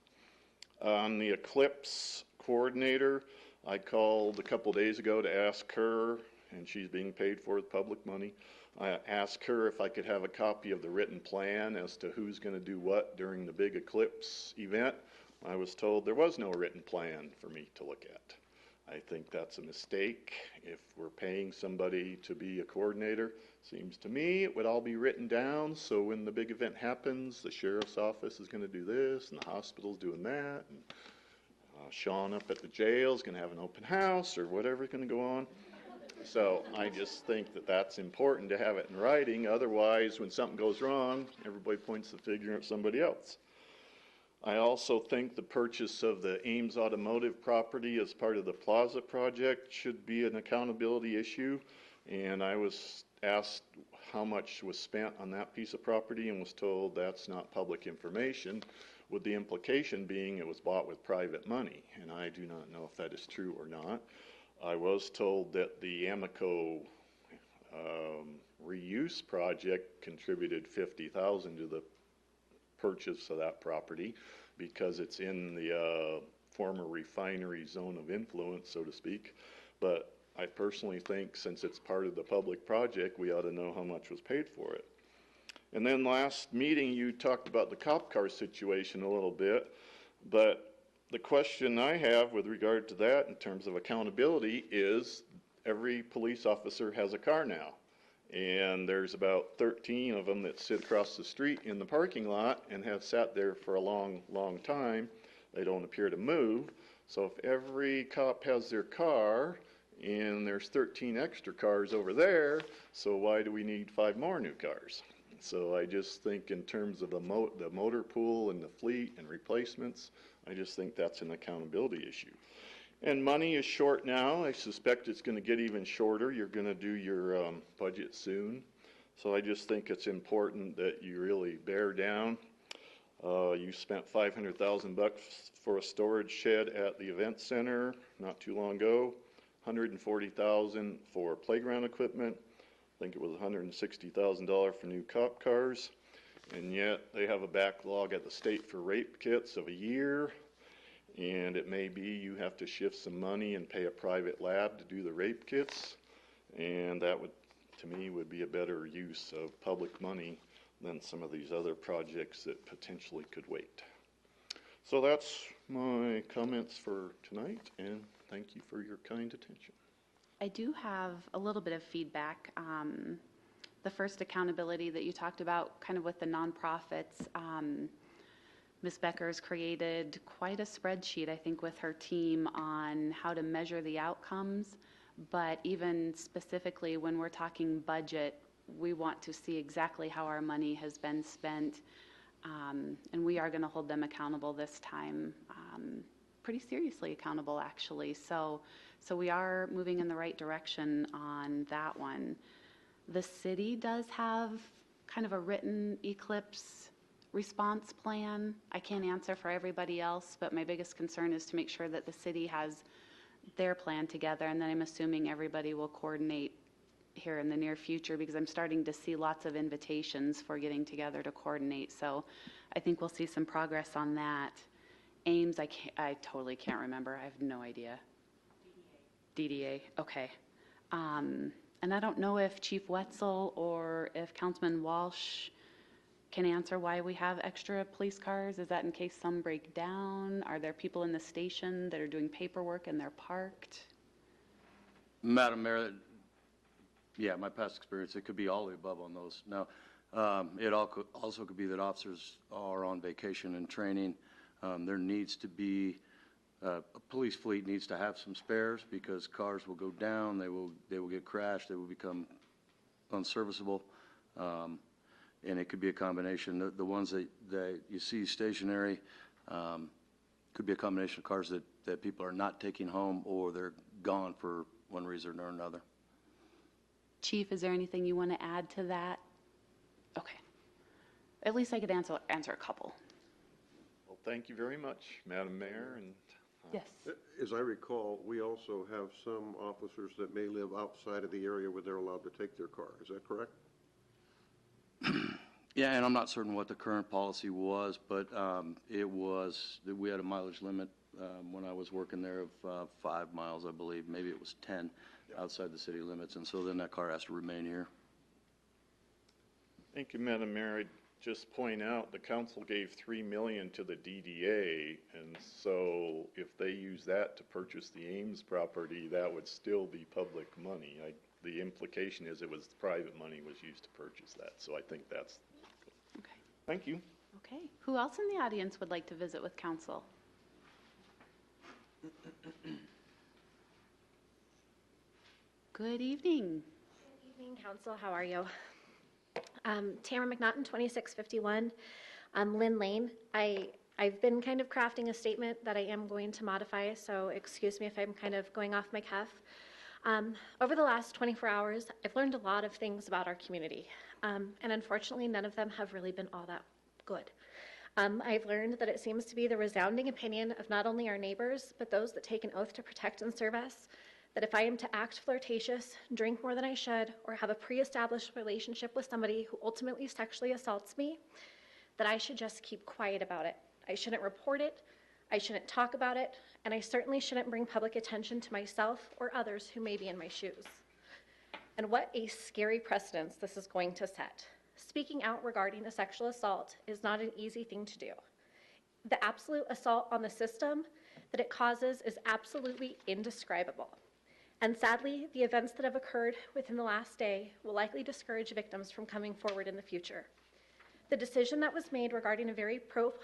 On the Eclipse coordinator, I called a couple days ago to ask her, and she's being paid for with public money. I asked her if I could have a copy of the written plan as to who's going to do what during the big eclipse event. I was told there was no written plan for me to look at. I think that's a mistake. If we're paying somebody to be a coordinator, seems to me it would all be written down, so when the big event happens, the sheriff's office is gonna do this, and the hospital's doing that, and Sean up at the jail is gonna have an open house, or whatever's gonna go on. So I just think that that's important to have it in writing, otherwise, when something goes wrong, everybody points the finger at somebody else. I also think the purchase of the Ames Automotive property as part of the Plaza project should be an accountability issue. And I was asked how much was spent on that piece of property and was told that's not public information, with the implication being it was bought with private money. And I do not know if that is true or not. I was told that the Amico reuse project contributed $50,000 to the purchase of that property because it's in the former refinery zone of influence, so to speak. But I personally think since it's part of the public project, we ought to know how much was paid for it. And then last meeting, you talked about the cop car situation a little bit, but the question I have with regard to that in terms of accountability is every police officer has a car now. And there's about 13 of them that sit across the street in the parking lot and have sat there for a long, long time. They don't appear to move. So if every cop has their car and there's 13 extra cars over there, so why do we need 5 more new cars? So I just think in terms of the motor pool and the fleet and replacements, I just think that's an accountability issue. And money is short now. I suspect it's going to get even shorter. You're going to do your budget soon. So I just think it's important that you really bear down. You spent $500,000 for a storage shed at the event center not too long ago, $140,000 for playground equipment. I think it was $160,000 for new cop cars. And yet they have a backlog at the state for rape kits of a year. And it may be you have to shift some money and pay a private lab to do the rape kits. And that would, to me, would be a better use of public money than some of these other projects that potentially could wait. So that's my comments for tonight, and thank you for your kind attention. I do have a little bit of feedback. The first accountability that you talked about, kind of with the nonprofits, Ms. Becker's created quite a spreadsheet, I think, with her team on how to measure the outcomes. But even specifically when we're talking budget, we want to see exactly how our money has been spent. And we are going to hold them accountable this time, pretty seriously accountable, actually. So we are moving in the right direction on that one. The city does have kind of a written eclipse response plan. I can't answer for everybody else, but my biggest concern is to make sure that the city has their plan together, and then I'm assuming everybody will coordinate here in the near future, because I'm starting to see lots of invitations for getting together to coordinate. So I think we'll see some progress on that. Ames, I totally can't remember. I have no idea. DDA, okay. And I don't know if Chief Wetzel or if Councilman Walsh can answer why we have extra police cars. Is that in case some break down? Are there people in the station that are doing paperwork and they're parked? Madam Mayor, yeah, my past experience, it could be all the above on those. Now, it also could be that officers are on vacation and training. There needs to be, a police fleet needs to have some spares because cars will go down, they will get crashed, they will become unserviceable. And it could be a combination. The ones that you see stationary could be a combination of cars that people are not taking home, or they're gone for one reason or another. Chief, is there anything you want to add to that? Okay. At least I could answer a couple. Well, thank you very much, Madam Mayor. And Yes. As I recall, we also have some officers that may live outside of the area where they're allowed to take their car. Is that correct? Yeah, and I'm not certain what the current policy was, but it was that we had a mileage limit when I was working there of 5 miles, I believe. Maybe it was 10 outside the city limits, and so then that car has to remain here. thank you, Madam Mayor. I just point out, the council gave 3 million to the DDA, and so if they use that to purchase the Ames property, that would still be public money. The implication is it was private money was used to purchase that, so I think that's, Okay. thank you. Okay. Who else in the audience would like to visit with council? Good evening. Good evening, Council. How are you? Tamara McNaughton, 2651 Lynn Lane. I've been kind of crafting a statement that I am going to modify, so excuse me if I'm kind of going off my cuff. Over the last 24 hours, I've learned a lot of things about our community, and unfortunately, none of them have really been all that good. I've learned that it seems to be the resounding opinion of not only our neighbors, but those that take an oath to protect and serve us, that if I am to act flirtatious, drink more than I should, or have a pre-established relationship with somebody who ultimately sexually assaults me, that I should just keep quiet about it. I shouldn't report it, I shouldn't talk about it, and I certainly shouldn't bring public attention to myself or others who may be in my shoes. And what a scary precedence this is going to set. Speaking out regarding a sexual assault is not an easy thing to do. The absolute assault on the system that it causes is absolutely indescribable. And sadly, the events that have occurred within the last day will likely discourage victims from coming forward in the future. The decision that was made regarding a very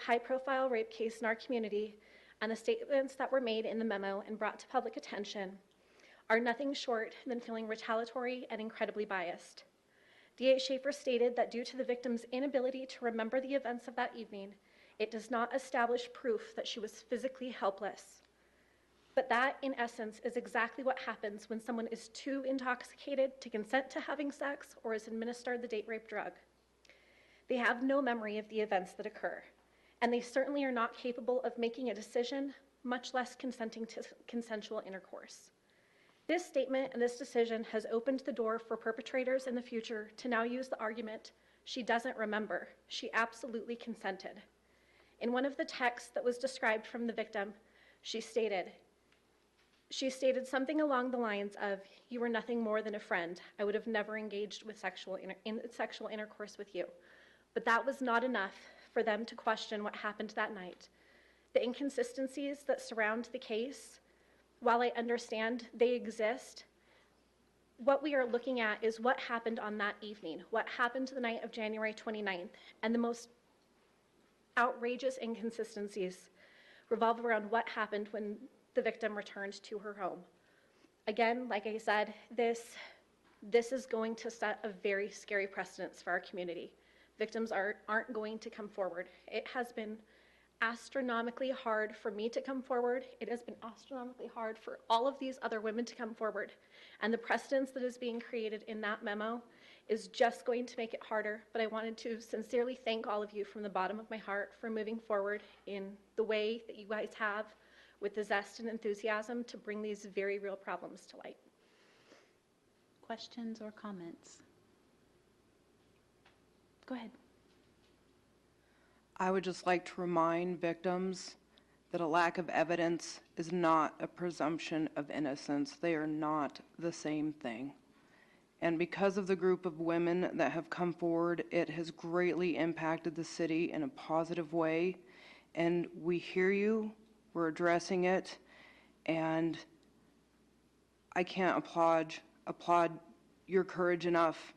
high-profile rape case in our community and the statements that were made in the memo and brought to public attention are nothing short than feeling retaliatory and incredibly biased. D.A. Schaefer stated that due to the victim's inability to remember the events of that evening, it does not establish proof that she was physically helpless. But that, in essence, is exactly what happens when someone is too intoxicated to consent to having sex or is administered the date rape drug. They have no memory of the events that occur, and they certainly are not capable of making a decision, much less consenting to consensual intercourse. This statement and this decision has opened the door for perpetrators in the future to now use the argument, she doesn't remember, she absolutely consented. In one of the texts that was described from the victim, she stated something along the lines of, "You were nothing more than a friend. I would have never engaged with sexual intercourse with you." But that was not enough for them to question what happened that night. The inconsistencies that surround the case, while I understand they exist, what we are looking at is what happened on that evening, what happened the night of January 29th, and the most outrageous inconsistencies revolve around what happened when the victim returned to her home. Again, like I said, this is going to set a very scary precedence for our community. Victims aren't going to come forward. It has been astronomically hard for me to come forward. It has been astronomically hard for all of these other women to come forward. And the precedence that is being created in that memo is just going to make it harder. But I wanted to sincerely thank all of you from the bottom of my heart for moving forward in the way that you guys have, with the zest and enthusiasm to bring these very real problems to light. Questions or comments? Go ahead. I would just like to remind victims that a lack of evidence is not a presumption of innocence. They are not the same thing. And because of the group of women that have come forward, it has greatly impacted the city in a positive way. And we hear you, we're addressing it, and I can't applaud your courage enough.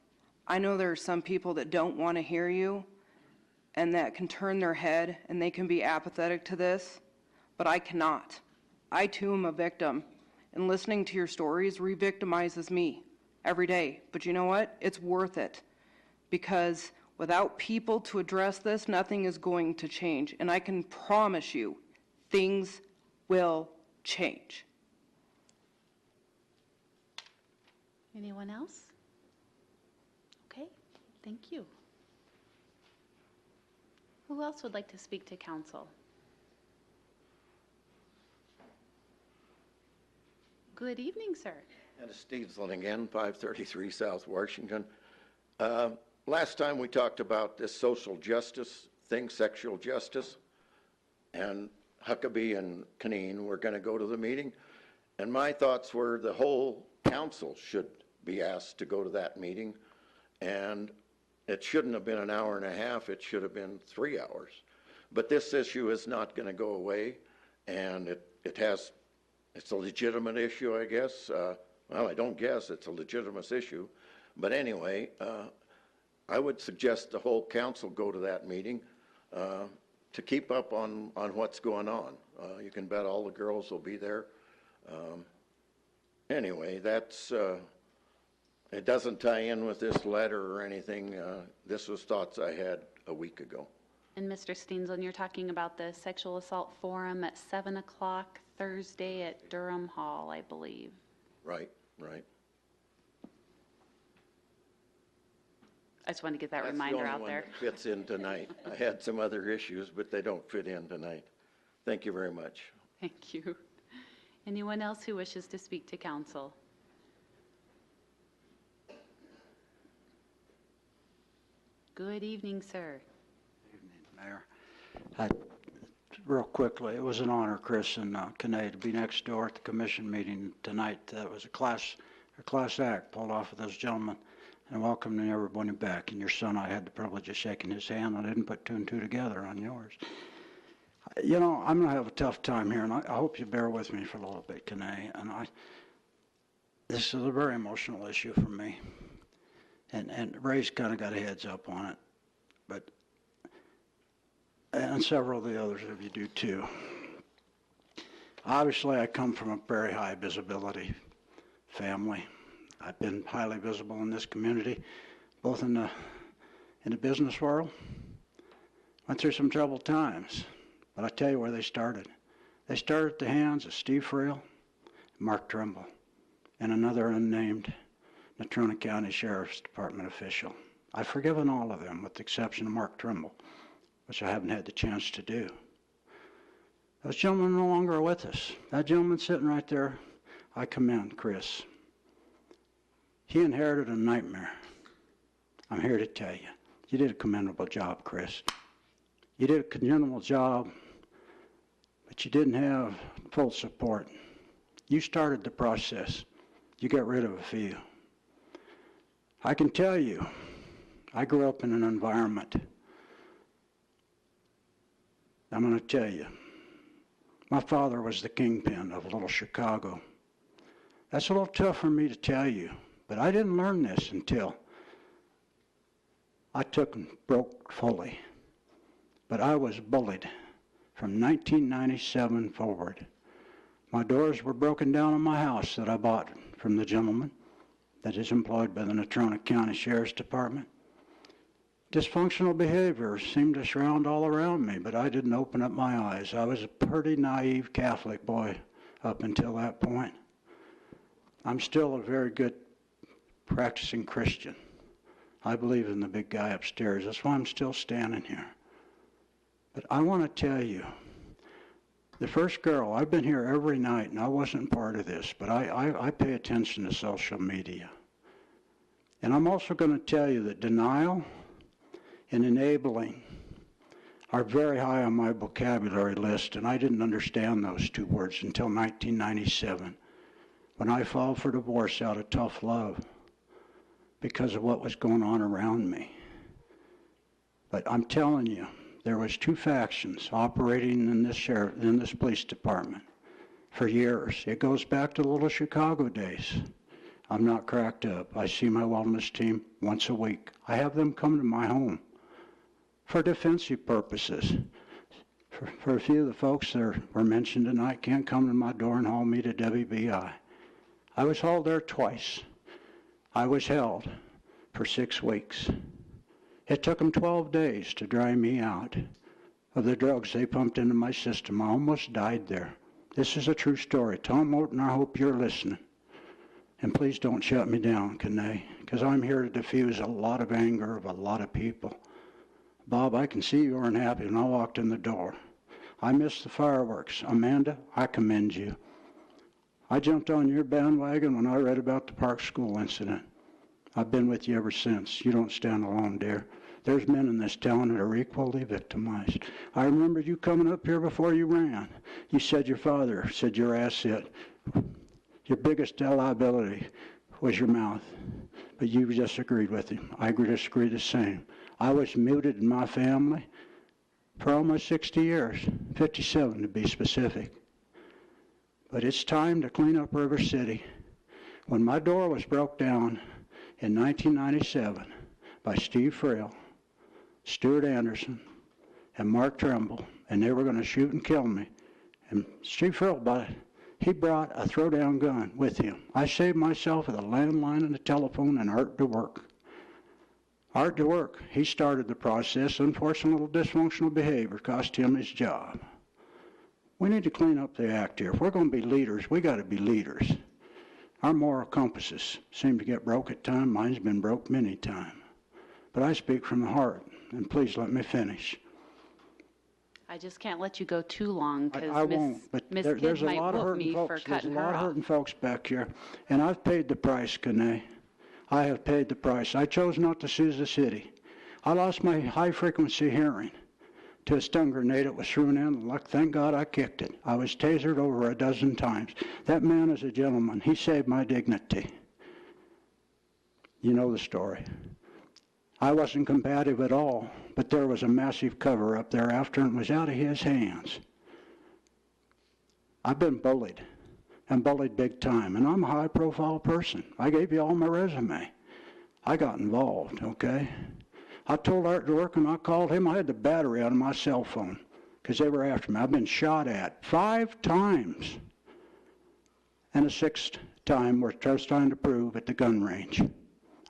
I know there are some people that don't want to hear you and that can turn their head and they can be apathetic to this, but I cannot. I too am a victim, and listening to your stories re-victimizes me every day. But you know what? It's worth it, because without people to address this, nothing is going to change. And I can promise you, things will change. Anyone else? Okay, thank you. Who else would like to speak to council? Good evening, sir. And it's Steve again, 533 South Washington. Last time we talked about this social justice thing, sexual justice, and Huckabee and Caneen were going to go to the meeting, and my thoughts were the whole council should be asked to go to that meeting, and it shouldn't have been an hour and a half, it should have been 3 hours. But this issue is not going to go away, and it's a legitimate issue, I guess. Well, I don't guess, it's a legitimate issue. But anyway, I would suggest the whole council go to that meeting to keep up on what's going on. You can bet all the girls will be there. Anyway, it doesn't tie in with this letter or anything. This was thoughts I had a week ago. And Mr. Steensland, you're talking about the sexual assault forum at 7 o'clock Thursday at Durham Hall, I believe. Right, right. I just wanted to get that reminder out there. That's the only one that fits in tonight. I had some other issues, but they don't fit in tonight. Thank you very much. Thank you. Anyone else who wishes to speak to council? Good evening, sir. Mayor. Real quickly, it was an honor, Chris and Kane, to be next door at the commission meeting tonight. That was a class act pulled off of those gentlemen, and welcoming everybody back. And your son, I had the privilege of shaking his hand. I didn't put two and two together on yours. You know, I'm going to have a tough time here, and I hope you bear with me for a little bit, Kane. And this is a very emotional issue for me, and Ray's kind of got a heads up on it, but. And several of the others of you do too. Obviously, I come from a very high visibility family. I've been highly visible in this community, both in the business world. Went through some troubled times, but I tell you where they started. They started at the hands of Steve Friel, Mark Trimble, and another unnamed Natrona County Sheriff's Department official. I've forgiven all of them, with the exception of Mark Trimble, which I haven't had the chance to do. Those gentlemen no longer are with us. That gentleman sitting right there, I commend Chris. He inherited a nightmare. I'm here to tell you, you did a commendable job, Chris. You did a commendable job, but you didn't have full support. You started the process. You got rid of a few. I can tell you, I grew up in an environment. I'm going to tell you, my father was the kingpin of Little Chicago. That's a little tough for me to tell you, but I didn't learn this until I took and broke fully. But I was bullied from 1997 forward. My doors were broken down in my house that I bought from the gentleman that is employed by the Natrona County Sheriff's Department. Dysfunctional behavior seemed to surround all around me, but I didn't open up my eyes. I was a pretty naive Catholic boy up until that point. I'm still a very good practicing Christian. I believe in the big guy upstairs. That's why I'm still standing here. But I want to tell you, the first girl, I've been here every night, and I wasn't part of this, but I pay attention to social media. And I'm also going to tell you that denial and enabling are very high on my vocabulary list, and I didn't understand those two words until 1997, when I filed for divorce out of tough love because of what was going on around me. But I'm telling you, there was two factions operating in this police department for years. It goes back to the Little Chicago days. I'm not cracked up. I see my wellness team once a week. I have them come to my home for defensive purposes. For a few of the folks that were mentioned tonight can't come to my door and haul me to WBI. I was hauled there twice. I was held for 6 weeks. It took them 12 days to dry me out of the drugs they pumped into my system. I almost died there. This is a true story. Tom Moten, I hope you're listening. And please don't shut me down, Kane, because I'm here to diffuse a lot of anger of a lot of people. Bob, I can see you weren't happy when I walked in the door. I missed the fireworks. Amanda, I commend you. I jumped on your bandwagon when I read about the Park School incident. I've been with you ever since. You don't stand alone, dear. There's men in this town that are equally victimized. I remember you coming up here before you ran. You said your father said your asset, your biggest liability was your mouth, but you disagreed with him. I disagree the same. I was muted in my family for almost 60 years, 57 to be specific. But it's time to clean up River City. When my door was broke down in 1997 by Steve Frill, Stuart Anderson, and Mark Trimble, and they were going to shoot and kill me, and Steve Frill he brought a throwdown gun with him. I saved myself with a landline and a telephone and Art to work. Art to work, he started the process. Unfortunately, dysfunctional behavior cost him his job. We need to clean up the act here. If we're going to be leaders, we got to be leaders. Our moral compasses seem to get broke at times. Mine's been broke many times. But I speak from the heart, and please let me finish. I just can't let you go too long I because won't, but Miss there's Kidd a might lot of whoop hurting me for folks. There's a cutting her lot of off. hurting folks back here, and I've paid the price, Kane. I have paid the price. I chose not to sue the city. I lost my high-frequency hearing to a stun grenade that was thrown in. Thank God I kicked it. I was tasered over a dozen times. That man is a gentleman. He saved my dignity. You know the story. I wasn't combative at all, but there was a massive cover-up thereafter, and it was out of his hands. I've been bullied, and bullied big time, and I'm a high-profile person. I gave you all my resume. I got involved, okay? I told Art to work, and I called him. I had the battery out of my cell phone because they were after me. I've been shot at 5 times, and a 6th time we're just trying to prove at the gun range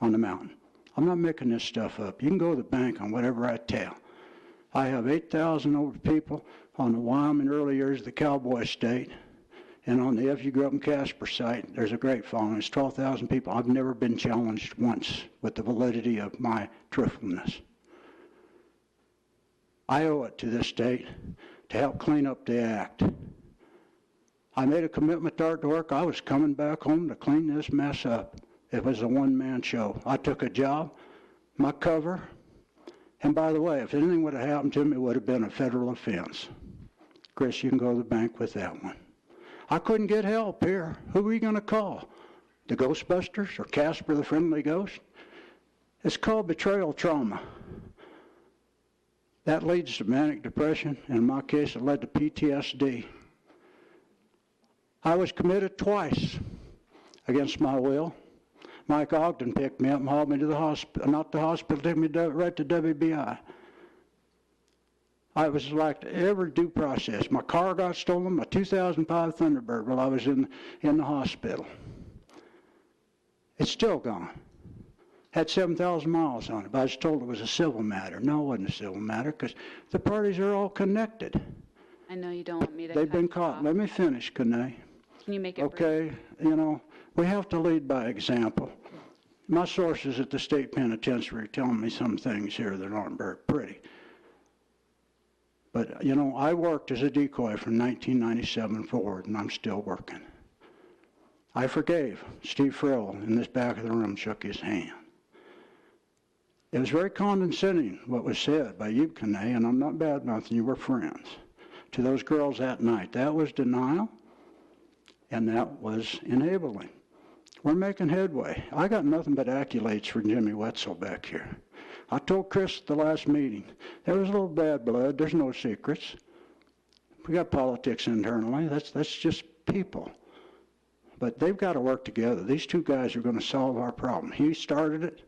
on the mountain. I'm not making this stuff up. You can go to the bank on whatever I tell. I have 8,000 over people on the Wyoming early years of the Cowboy State, and on the If You Grew Up in Casper site, there's a great following. It's 12,000 people. I've never been challenged once with the validity of my truthfulness. I owe it to this state to help clean up the act. I made a commitment to Art to work. I was coming back home to clean this mess up. It was a one-man show. I took a job, my cover, and by the way, if anything would have happened to me, it would have been a federal offense. Chris, you can go to the bank with that one. I couldn't get help here. Who are you going to call? The Ghostbusters or Casper the Friendly Ghost? It's called betrayal trauma. That leads to manic depression, and in my case, it led to PTSD. I was committed twice against my will. Mike Ogden picked me up and hauled me to the hospital, not the hospital, took me right to WBI. I was like every due process. My car got stolen, my 2005 Thunderbird while I was in the hospital. It's still gone. Had 7,000 miles on it, but I was told it was a civil matter. No, it wasn't a civil matter because the parties are all connected. I know you don't want me to They've cut been you caught. off. Let me finish, Kane. Can you make it brief? Okay, you know, we have to lead by example. My sources at the state penitentiary are telling me some things here that aren't very pretty. But, you know, I worked as a decoy from 1997 forward, and I'm still working. I forgave Steve Frill in this back of the room, shook his hand. It was very condescending what was said by you, Kane, and I'm not bad-mouthing you, we're friends, to those girls that night. That was denial, and that was enabling. We're making headway. I got nothing but accolades for Jimmy Wetzel back here. I told Chris at the last meeting, there was a little bad blood. There's no secrets. We got politics internally. That's just people. But they've got to work together. These two guys are going to solve our problem. He started it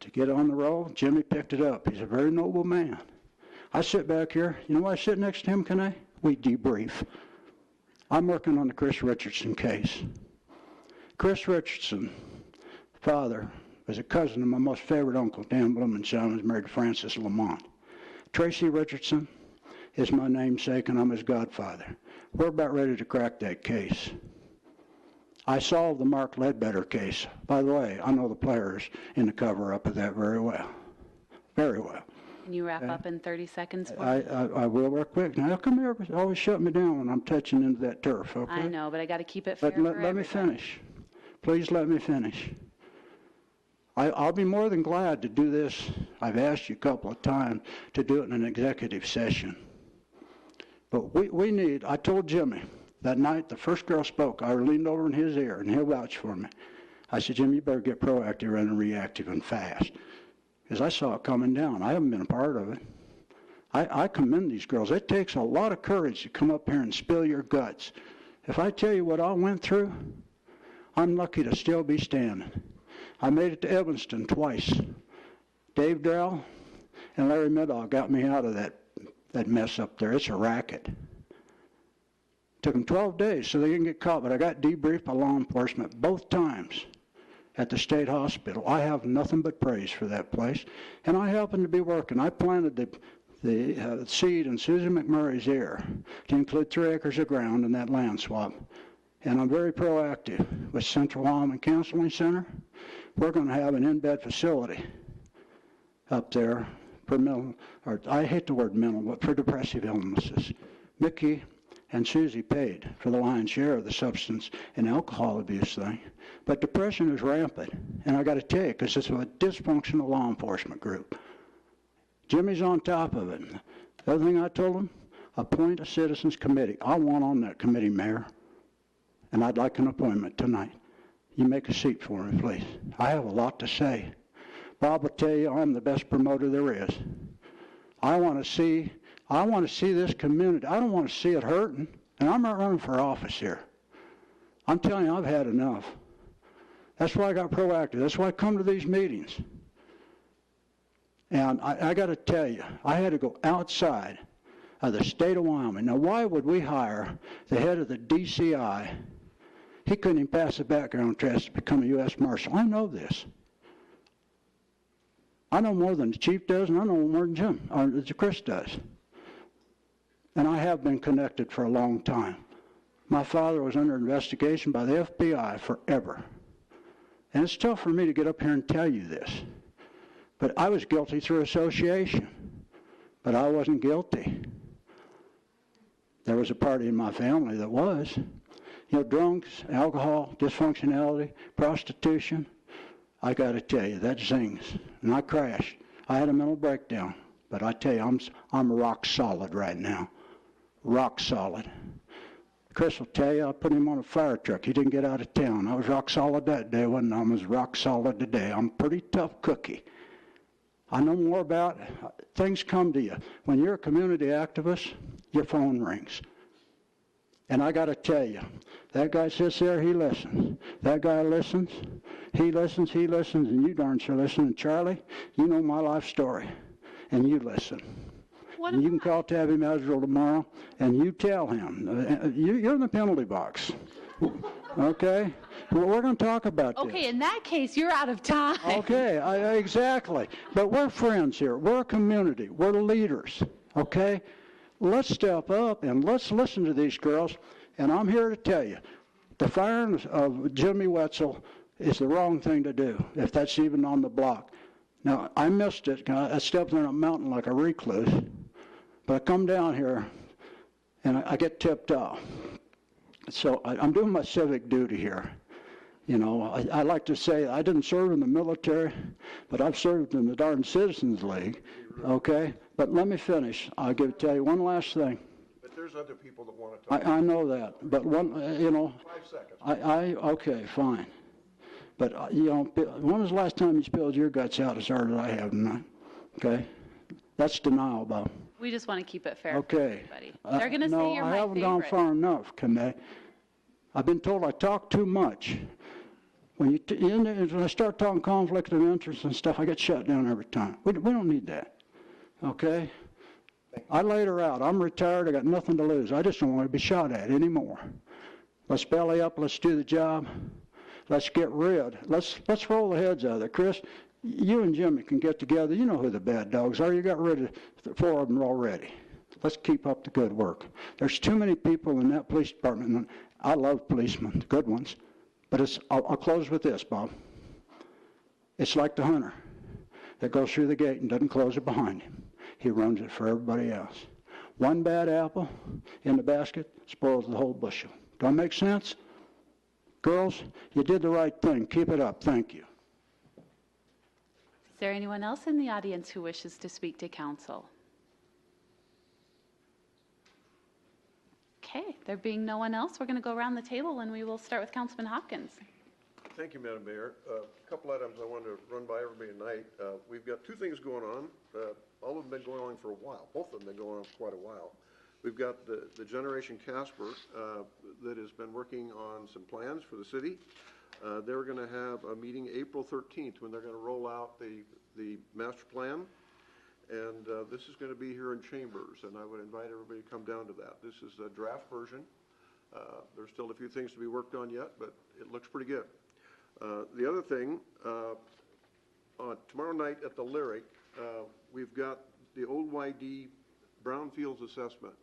to get on the roll. Jimmy picked it up. He's a very noble man. I sit back here. You know why I sit next to him, Kane? We debrief. I'm working on the Chris Richardson case. Chris Richardson, father, was a cousin of my most favorite uncle, Dan Blumenshine, was married to Frances Lamont. Tracy Richardson is my namesake, and I'm his godfather. We're about ready to crack that case. I solved the Mark Ledbetter case. By the way, I know the players in the cover-up of that very well. Very well. Can you wrap up in 30 seconds for me? I will real quick. Now, come here. Always shut me down when I'm touching into that turf, okay? I know, but I got to keep it fair But for let me everybody. finish. Please let me finish. I'll be more than glad to do this. I've asked you a couple of times to do it in an executive session. But we need, I told Jimmy that night the first girl spoke, I leaned over in his ear, and he'll vouch for me. I said, Jim, you better get proactive and reactive and fast. Because I saw it coming down. I haven't been a part of it. I commend these girls. It takes a lot of courage to come up here and spill your guts. If I tell you what I went through, I'm lucky to still be standing. I made it to Evanston twice. Dave Drell and Larry Middaugh got me out of that mess up there. It's a racket. Took them 12 days so they didn't get caught, but I got debriefed by law enforcement both times at the state hospital. I have nothing but praise for that place. And I happened to be working. I planted the seed in Susan McMurray's ear to include 3 acres of ground in that land swap. And I'm very proactive with Central Wyoming Counseling Center. We're going to have an in-bed facility up there for mental, or I hate the word mental, but for depressive illnesses. Mickey and Susie paid for the lion's share of the substance and alcohol abuse thing. But depression is rampant, and I got to tell you, because it's a dysfunctional law enforcement group. Jimmy's on top of it. The other thing I told him, appoint a citizens committee. I want on that committee, Mayor, and I'd like an appointment tonight. You make a seat for me, please. I have a lot to say. Bob will tell you I'm the best promoter there is. I want to see this community. I don't want to see it hurting, and I'm not running for office here. I'm telling you, I've had enough. That's why I got proactive. That's why I come to these meetings. And I got to tell you, I had to go outside of the state of Wyoming. Now, why would we hire the head of the DCI? He couldn't even pass a background test to become a U.S. Marshal. I know this. I know more than the chief does, and I know more than Jim, or Chris does. And I have been connected for a long time. My father was under investigation by the FBI forever. And it's tough for me to get up here and tell you this. But I was guilty through association. But I wasn't guilty. There was a party in my family that was. You know, drunks, alcohol, dysfunctionality, prostitution. I got to tell you, that zings. And I crashed. I had a mental breakdown. But I tell you, I'm rock solid right now. Rock solid. Chris will tell you, I put him on a fire truck. He didn't get out of town. I was rock solid that day, wasn't I? I was rock solid today. I'm a pretty tough cookie. I know more about things come to you. When you're a community activist, your phone rings. And I got to tell you, that guy sits there, he listens. That guy listens, he listens, and you darn sure listen. And Charlie, you know my life story, and you listen. And you can call Tabby Masrill tomorrow, and you tell him. You're in the penalty box. Okay? Well, we're going to talk about this. Okay, in that case, you're out of time. Okay, exactly. But we're friends here. We're a community. We're leaders. Okay? Let's step up and let's listen to these girls. And I'm here to tell you, the firing of Jimmy Wetzel is the wrong thing to do, if that's even on the block. Now, I missed it. I stepped on a mountain like a recluse. But I come down here, and I get tipped off. So I'm doing my civic duty here. You know, I like to say I didn't serve in the military, but I've served in the darn Citizens League, okay? But let me finish. I'll tell you one last thing. But there's other people that want to talk. I know that, but you know. 5 seconds. Okay, fine. But, you know, when was the last time you spilled your guts out as hard as I have tonight? Okay? That's denial, Bob. We just want to keep it fair okay. for everybody. They're going to say you're I my haven't favorite. gone far enough, can they? I've been told I talk too much. When I start talking conflict of interest and stuff, I get shut down every time. We don't need that, okay? I laid her out. I'm retired. I got nothing to lose. I just don't want to be shot at anymore. Let's belly up. Let's do the job. Let's get rid. Let's roll the heads out of there. Chris, you and Jimmy can get together. You know who the bad dogs are. You got rid of 4 of them already. Let's keep up the good work. There's too many people in that police department. I love policemen, good ones. But I'll close with this, Bob. It's like the hunter that goes through the gate and doesn't close it behind him. He runs it for everybody else. One bad apple in the basket spoils the whole bushel. Do I make sense? Girls, you did the right thing. Keep it up. Thank you. Is there anyone else in the audience who wishes to speak to council? Okay, there being no one else, we're going to go around the table and we will start with Councilman Hopkins. Thank you, Madam Mayor. A couple items I wanted to run by everybody tonight. We've got two things going on. All of them been going on for a while. Both of them been going on for quite a while. We've got the Generation Casper that has been working on some plans for the city. They're going to have a meeting April 13th when they're going to roll out the master plan. And this is going to be here in Chambers, and I would invite everybody to come down to that. This is a draft version. There's still a few things to be worked on yet, but it looks pretty good. The other thing, tomorrow night at the Lyric, we've got the Old YD Brownfields Assessment.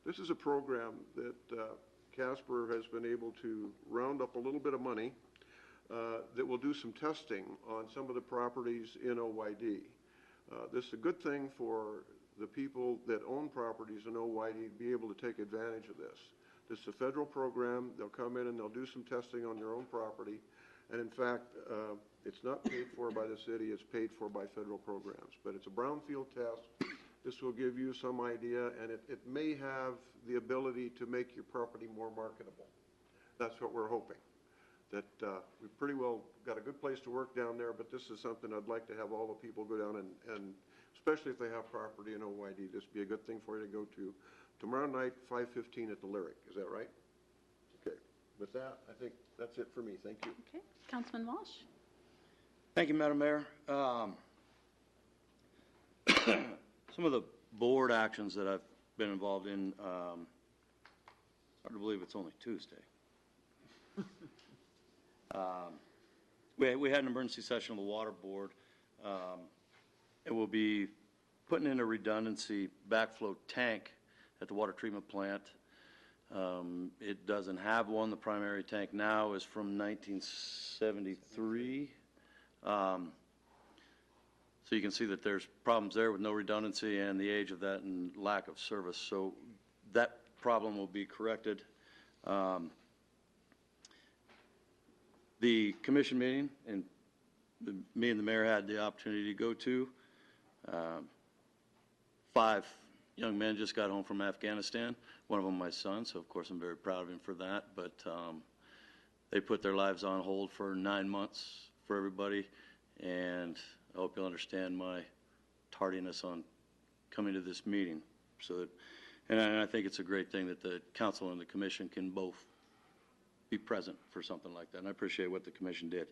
This is a program that Casper has been able to round up a little bit of money that will do some testing on some of the properties in OYD. This is a good thing for the people that own properties in OYD to be able to take advantage of this. This is a federal program. They'll come in and they'll do some testing on their own property. And in fact, it's not paid for by the city, it's paid for by federal programs. But it's a brownfield test. This will give you some idea, and it may have the ability to make your property more marketable. That's what we're hoping. That we've pretty well got a good place to work down there, but this is something I'd like to have all the people go down and especially if they have property in OYD, this would be a good thing for you to go to. Tomorrow night, 5:15 at the Lyric. Is that right? Okay. With that, I think that's it for me. Thank you. Okay. Councilman Walsh? Thank you, Madam Mayor. Some of the board actions that I've been involved in, hard to believe it's only Tuesday. We had an emergency session of the water board. It will be putting in a redundancy backflow tank at the water treatment plant. It doesn't have one. The primary tank now is from 1973. So you can see that there's problems there with no redundancy and the age of that and lack of service. So that problem will be corrected. The commission meeting, and me and the mayor had the opportunity to go to. 5 young men just got home from Afghanistan. One of them my son, so of course I'm very proud of him for that. But they put their lives on hold for 9 months for everybody, and I hope you'll understand my tardiness on coming to this meeting. So that, and I think it's a great thing that the council and the commission can both be present for something like that, and I appreciate what the commission did.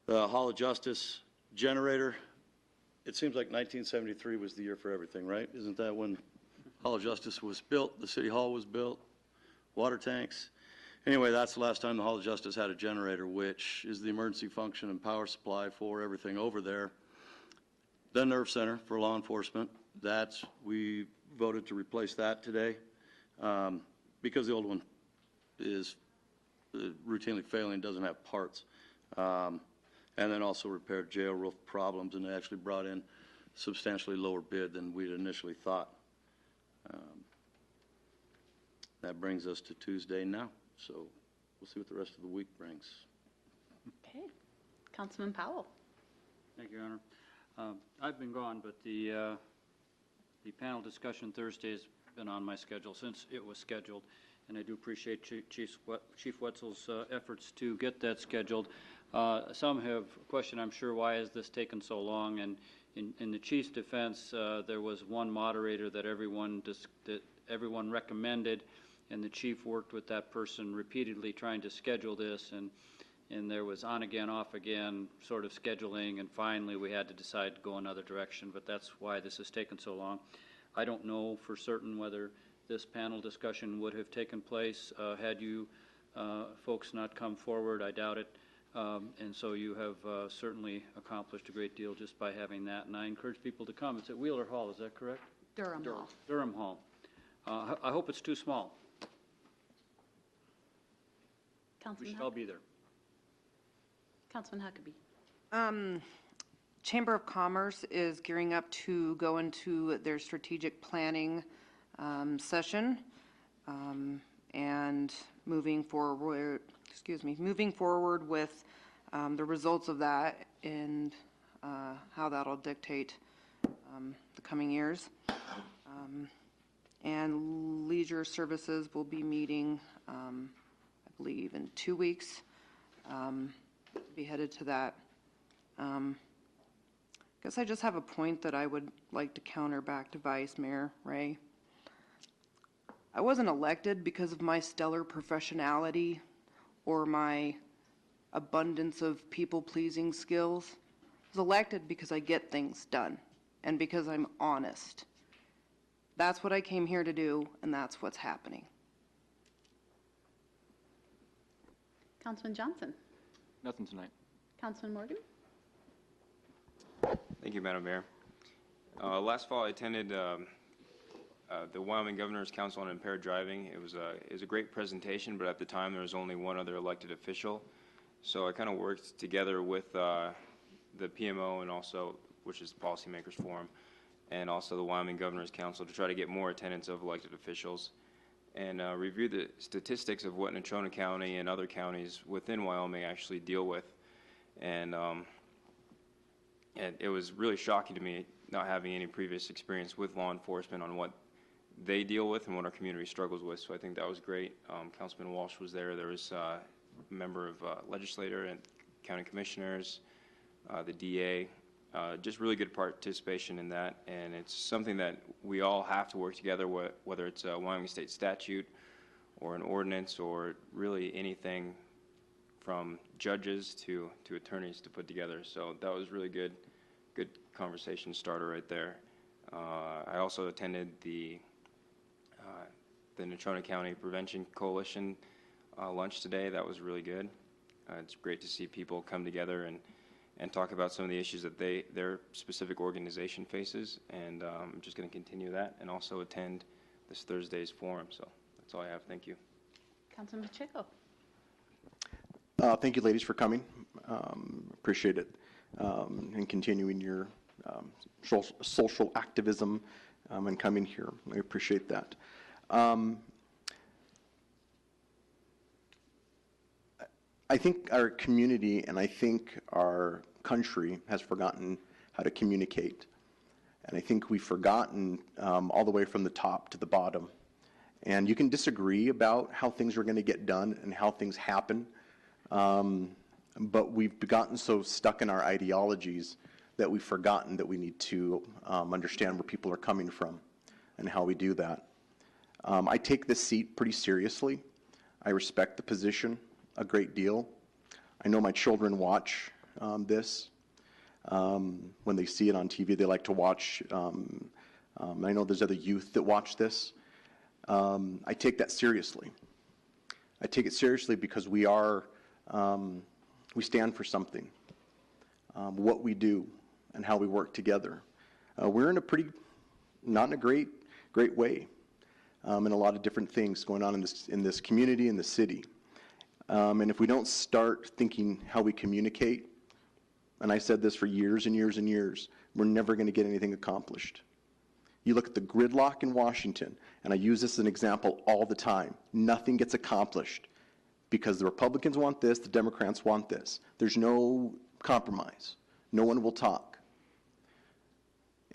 The Hall of Justice generator, it seems like 1973 was the year for everything, right? Isn't that when Hall of Justice was built, the City Hall was built, water tanks? Anyway, that's the last time the Hall of Justice had a generator, which is the emergency function and power supply for everything over there. The Nerve Center for law enforcement, we voted to replace that today because the old one is routinely failing, doesn't have parts. And then also repaired jail roof problems, and they actually brought in substantially lower bid than we'd initially thought. That brings us to Tuesday now, so we'll see what the rest of the week brings. Okay. Councilman Powell? Thank you, Your Honor. I've been gone, but the panel discussion Thursday has been on my schedule since it was scheduled, and I do appreciate Chief Wetzel's efforts to get that scheduled. Some have questioned, I'm sure, why has this taken so long? And in the chief's defense, there was one moderator that everyone recommended, and the chief worked with that person repeatedly trying to schedule this, and there was on again, off again sort of scheduling, and finally we had to decide to go another direction, but that's why this has taken so long. I don't know for certain whether this panel discussion would have taken place had you folks not come forward. I doubt it. And so you have certainly accomplished a great deal just by having that, and I encourage people to come. It's at Wheeler Hall, is that correct? Durham Hall. Durham Hall. I hope it's too small. Councilman I'll be there. Councilman Huckabee. Chamber of Commerce is gearing up to go into their strategic planning session and moving forward with the results of that and how that'll dictate the coming years. And Leisure Services will be meeting, I believe, in 2 weeks. be headed to that. Guess I just have a point that I would like to counter back to Vice Mayor Ray. I wasn't elected because of my stellar professionality or my abundance of people-pleasing skills. I was elected because I get things done and because I'm honest. That's what I came here to do, and that's what's happening. Councilman Johnson. Nothing tonight. Councilman Morgan. Thank you, Madam Mayor. Last fall, I attended the Wyoming Governor's Council on Impaired Driving. It was a great presentation, but at the time there was only one other elected official. So I kind of worked together with the PMO and also, which is the Policymakers Forum, and also the Wyoming Governor's Council to try to get more attendance of elected officials and review the statistics of what Natrona County and other counties within Wyoming actually deal with. And it was really shocking to me not having any previous experience with law enforcement on what they deal with and what our community struggles with. So I think that was great. Councilman Walsh was there. There was a member of legislator and county commissioners, the DA. Just really good participation in that. And it's something that we all have to work together, whether it's a Wyoming state statute or an ordinance or really anything from judges to attorneys to put together. So that was really good conversation starter right there. I also attended the Natrona County Prevention Coalition lunch today. That was really good. It's great to see people come together and talk about some of the issues that their specific organization faces. And I'm just going to continue that and also attend this Thursday's forum. So that's all I have. Thank you. Councilman Pacheco. Thank you, ladies, for coming. Appreciate it. And continuing your social activism and coming here. I appreciate that. I think our community and I think our country has forgotten how to communicate. And I think we've forgotten all the way from the top to the bottom. And you can disagree about how things are going to get done and how things happen. But we've gotten so stuck in our ideologies that we've forgotten that we need to understand where people are coming from and how we do that. I take this seat pretty seriously. I respect the position a great deal. I know my children watch this. When they see it on TV, they like to watch. I know there's other youth that watch this. I take that seriously. I take it seriously because we stand for something, what we do and how we work together. We're in a not in a great way, in a lot of different things going on in this community, in the city. And if we don't start thinking how we communicate, and I said this for years and years and years, we're never going to get anything accomplished. You look at the gridlock in Washington, and I use this as an example all the time. Nothing gets accomplished because the Republicans want this, the Democrats want this. There's no compromise. No one will talk.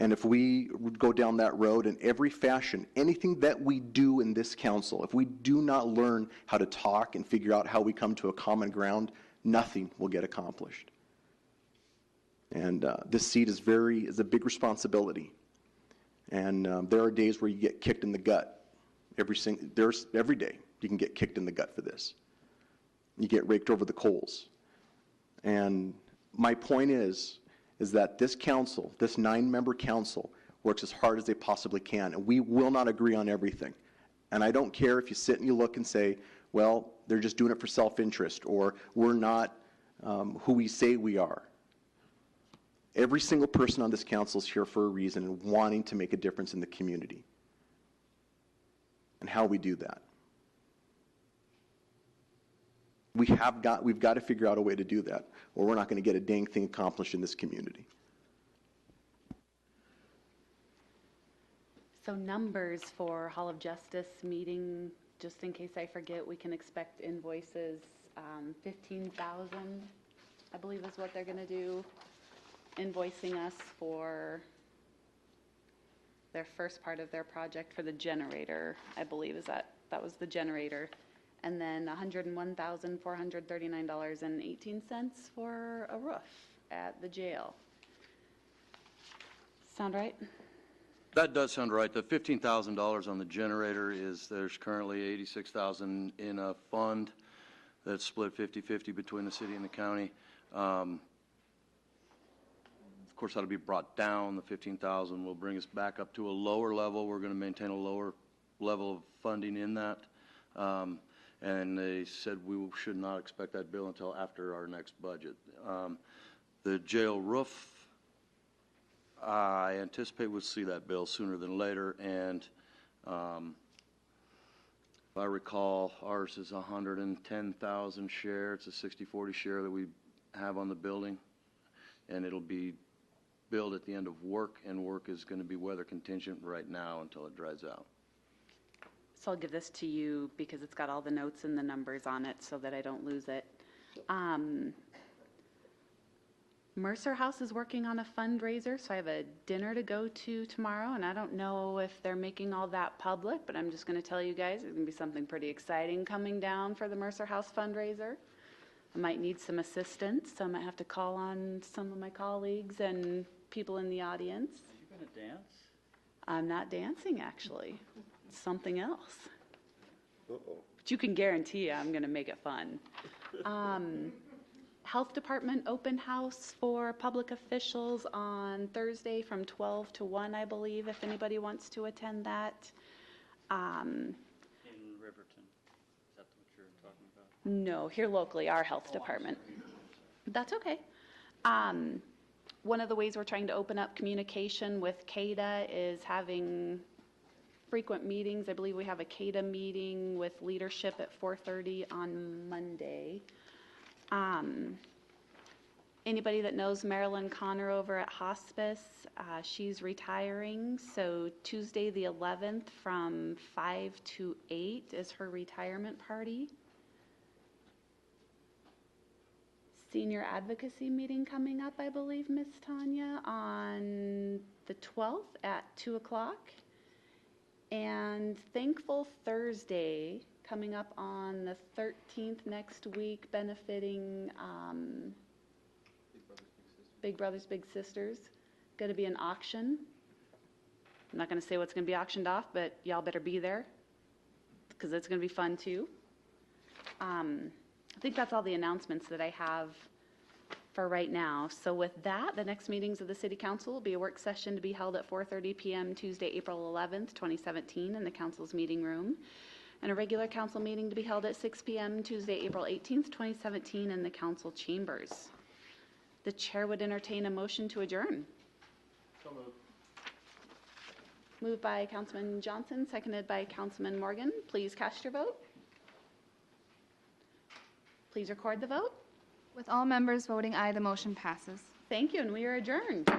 And if we go down that road in every fashion, anything that we do in this council, if we do not learn how to talk and figure out how we come to a common ground, nothing will get accomplished. And this seat is a big responsibility. And there are days where you get kicked in the gut. Every day you can get kicked in the gut for this. You get raked over the coals. And my point is that this council, this 9-member council, works as hard as they possibly can. And we will not agree on everything. And I don't care if you sit and you look and say, well, they're just doing it for self-interest, or we're not who we say we are. Every single person on this council is here for a reason and wanting to make a difference in the community. And how we do that. We've got to figure out a way to do that, or we're not going to get a dang thing accomplished in this community. So numbers for Hall of Justice meeting, just in case I forget, we can expect invoices, 15,000, I believe is what they're going to do, invoicing us for their first part of their project for the generator, I believe, that was the generator. and then $101,439.18 for a roof at the jail. Sound right? That does sound right. The $15,000 on the generator there's currently $86,000 in a fund that's split 50-50 between the city and the county. Of course, that'll be brought down. The $15,000 will bring us back up to a lower level. We're going to maintain a lower level of funding in that. And they said we should not expect that bill until after our next budget. The jail roof, I anticipate we'll see that bill sooner than later, and if I recall, ours is 110,000 share. It's a 60-40 share that we have on the building, and it'll be billed at the end of work, and work is going to be weather contingent right now until it dries out. So I'll give this to you because it's got all the notes and the numbers on it so that I don't lose it. Mercer House is working on a fundraiser, so I have a dinner to go to tomorrow, and I don't know if they're making all that public, but I'm just going to tell you guys there's going to be something pretty exciting coming down for the Mercer House fundraiser. I might need some assistance, so I might have to call on some of my colleagues and people in the audience. Are you going to dance? I'm not dancing, actually. It's something else. Uh-oh. But you can guarantee I'm going to make it fun. Health Department open house for public officials on Thursday from 12 to 1, I believe, if anybody wants to attend that. In Riverton. Is that what you're talking about? No, here locally, our health department. That's okay. One of the ways we're trying to open up communication with CADA is having frequent meetings. I believe we have a CADA meeting with leadership at 4:30 on Monday. Anybody that knows Marilyn Connor over at hospice, she's retiring, so Tuesday the 11th from 5 to 8 is her retirement party. Senior advocacy meeting coming up, I believe, Miss Tanya, on the 12th at 2 o'clock. And Thankful Thursday coming up on the 13th next week, benefiting Big Brothers Big Sisters. Going to be an auction. I'm not going to say what's going to be auctioned off, but y'all better be there because it's going to be fun too. I think that's all the announcements that I have for right now. So with that, the next meetings of the City Council will be a work session to be held at 4:30 p.m. Tuesday, April 11th, 2017 in the Council's meeting room, and a regular Council meeting to be held at 6 p.m. Tuesday, April 18th, 2017 in the Council chambers. The Chair would entertain a motion to adjourn. So moved. Moved by Councilman Johnson, seconded by Councilman Morgan. Please cast your vote. Please record the vote. With all members voting aye, the motion passes. Thank you, and we are adjourned.